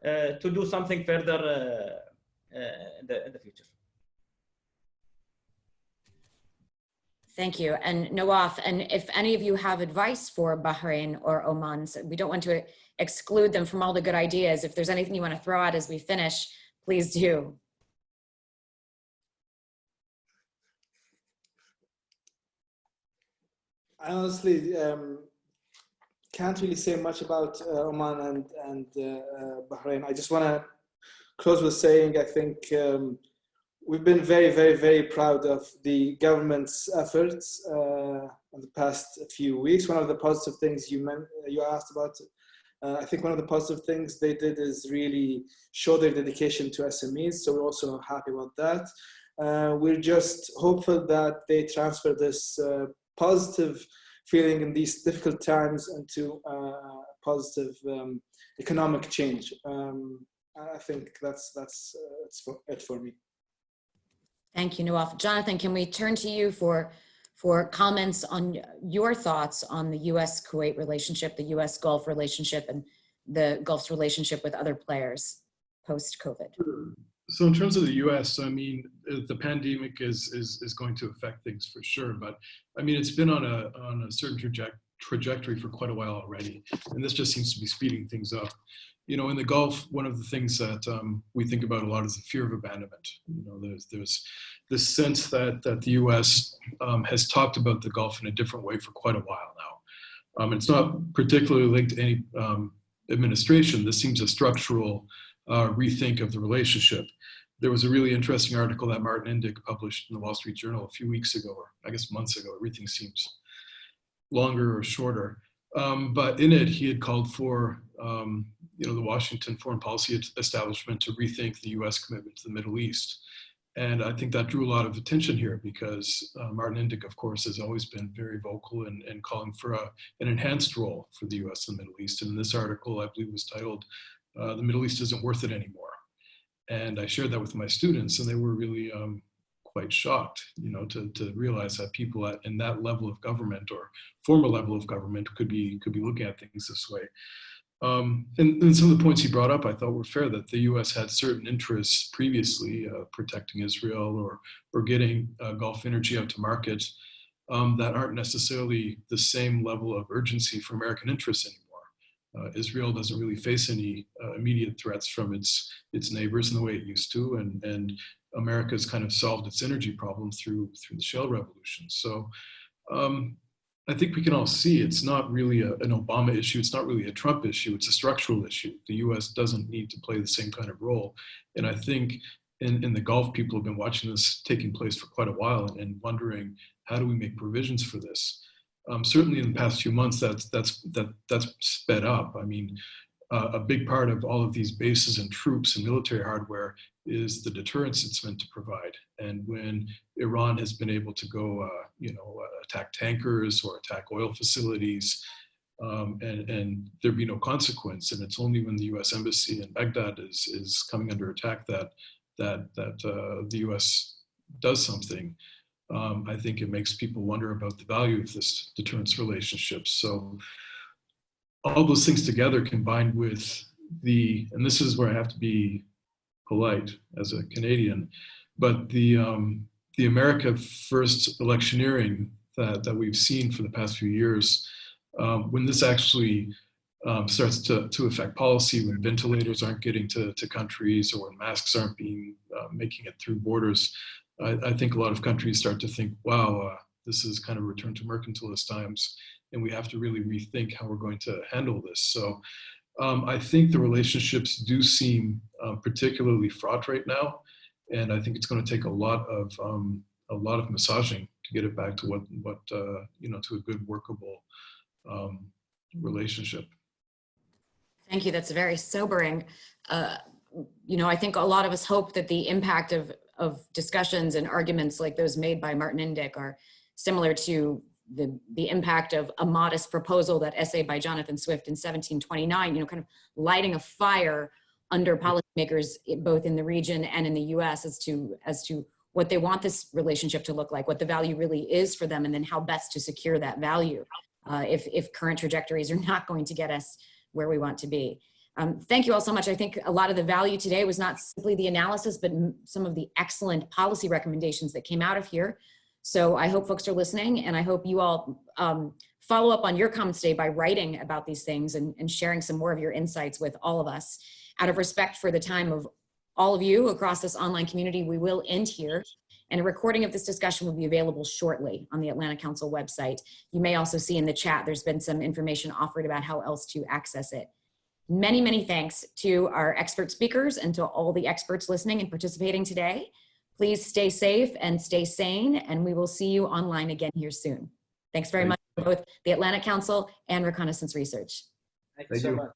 [SPEAKER 3] to do something further in the future.
[SPEAKER 1] Thank you. And Nawaf, and if any of you have advice for Bahrain or Oman, so we don't want to exclude them from all the good ideas. If there's anything you want to throw out as we finish, please do.
[SPEAKER 4] I honestly can't really say much about Oman and Bahrain. I just want to close with saying I think we've been very, very, very proud of the government's efforts in the past few weeks. One of the positive things you asked about, I think one of the positive things they did is really show their dedication to SMEs. So we're also happy about that. We're just hopeful that they transfer this positive feeling in these difficult times into positive economic change. I think that's it for me.
[SPEAKER 1] Thank you, Nawaf. Jonathan, can we turn to you for comments on your thoughts on the U.S.-Kuwait relationship, the U.S.-Gulf relationship, and the Gulf's relationship with other players post-COVID?
[SPEAKER 5] So in terms of the U.S., I mean, the pandemic is going to affect things for sure, but I mean, it's been on a certain trajectory for quite a while already, and this just seems to be speeding things up. you know, in the Gulf, one of the things that we think about a lot is the fear of abandonment. You know, there's this sense that the U.S. Has talked about the Gulf in a different way for quite a while now. It's not particularly linked to any administration. This seems a structural rethink of the relationship. There was a really interesting article that Martin Indyk published in the Wall Street Journal a few weeks ago, or I guess months ago. Everything seems longer or shorter. But in it, he had called for you know, the Washington foreign policy establishment to rethink the U.S. commitment to the Middle East. And I think that drew a lot of attention here because Martin Indyk, of course, has always been very vocal in calling for an enhanced role for the U.S. in the Middle East. And this article, I believe, was titled, "The Middle East Isn't Worth It Anymore." And I shared that with my students, and they were really quite shocked, you know, to realize that people in that level of government or former level of government could be looking at things this way. And some of the points he brought up, I thought were fair, that the U.S. had certain interests previously, protecting Israel or getting Gulf energy out to market that aren't necessarily the same level of urgency for American interests anymore. Israel doesn't really face any immediate threats from its neighbors in the way it used to, and America's kind of solved its energy problem through the shale revolution. So I think we can all see it's not really an Obama issue. It's not really a Trump issue. It's a structural issue. The U.S. doesn't need to play the same kind of role. And I think in the Gulf, people have been watching this taking place for quite a while and wondering, how do we make provisions for this? Certainly in the past few months, that's sped up. I mean, a big part of all of these bases and troops and military hardware is the deterrence it's meant to provide. And when Iran has been able to go, attack tankers or attack oil facilities, and there be no consequence, and it's only when the U.S. embassy in Baghdad is coming under attack that the U.S. does something. I think it makes people wonder about the value of this deterrence relationship. So all those things together, combined with and this is where I have to be polite as a Canadian, but the America First electioneering that we've seen for the past few years, when this actually starts to affect policy, when ventilators aren't getting to countries, or when masks aren't making it through borders, I think a lot of countries start to think, wow, this is kind of return to mercantilist times, and we have to really rethink how we're going to handle this. So I think the relationships do seem particularly fraught right now, and I think it's going to take a lot of massaging to get it back to what to a good workable relationship.
[SPEAKER 1] Thank you. That's very sobering. I think a lot of us hope that the impact of discussions and arguments like those made by Martin Indyk are similar to the impact of a modest proposal, that essay by Jonathan Swift in 1729, kind of lighting a fire under policymakers both in the region and in the US as to what they want this relationship to look like, what the value really is for them, and then how best to secure that value if current trajectories are not going to get us where we want to be. Thank you all so much. I think a lot of the value today was not simply the analysis, but some of the excellent policy recommendations that came out of here. So I hope folks are listening, and I hope you all follow up on your comments today by writing about these things and sharing some more of your insights with all of us. Out of respect for the time of all of you across this online community, we will end here, and a recording of this discussion will be available shortly on the Atlanta Council website. You may also see in the chat there's been some information offered about how else to access it. Many, many thanks to our expert speakers and to all the experts listening and participating today. Please stay safe and stay sane, and we will see you online again here soon. Thanks very much to both the Atlanta Council and Reconnaissance Research.
[SPEAKER 4] Thank you so much.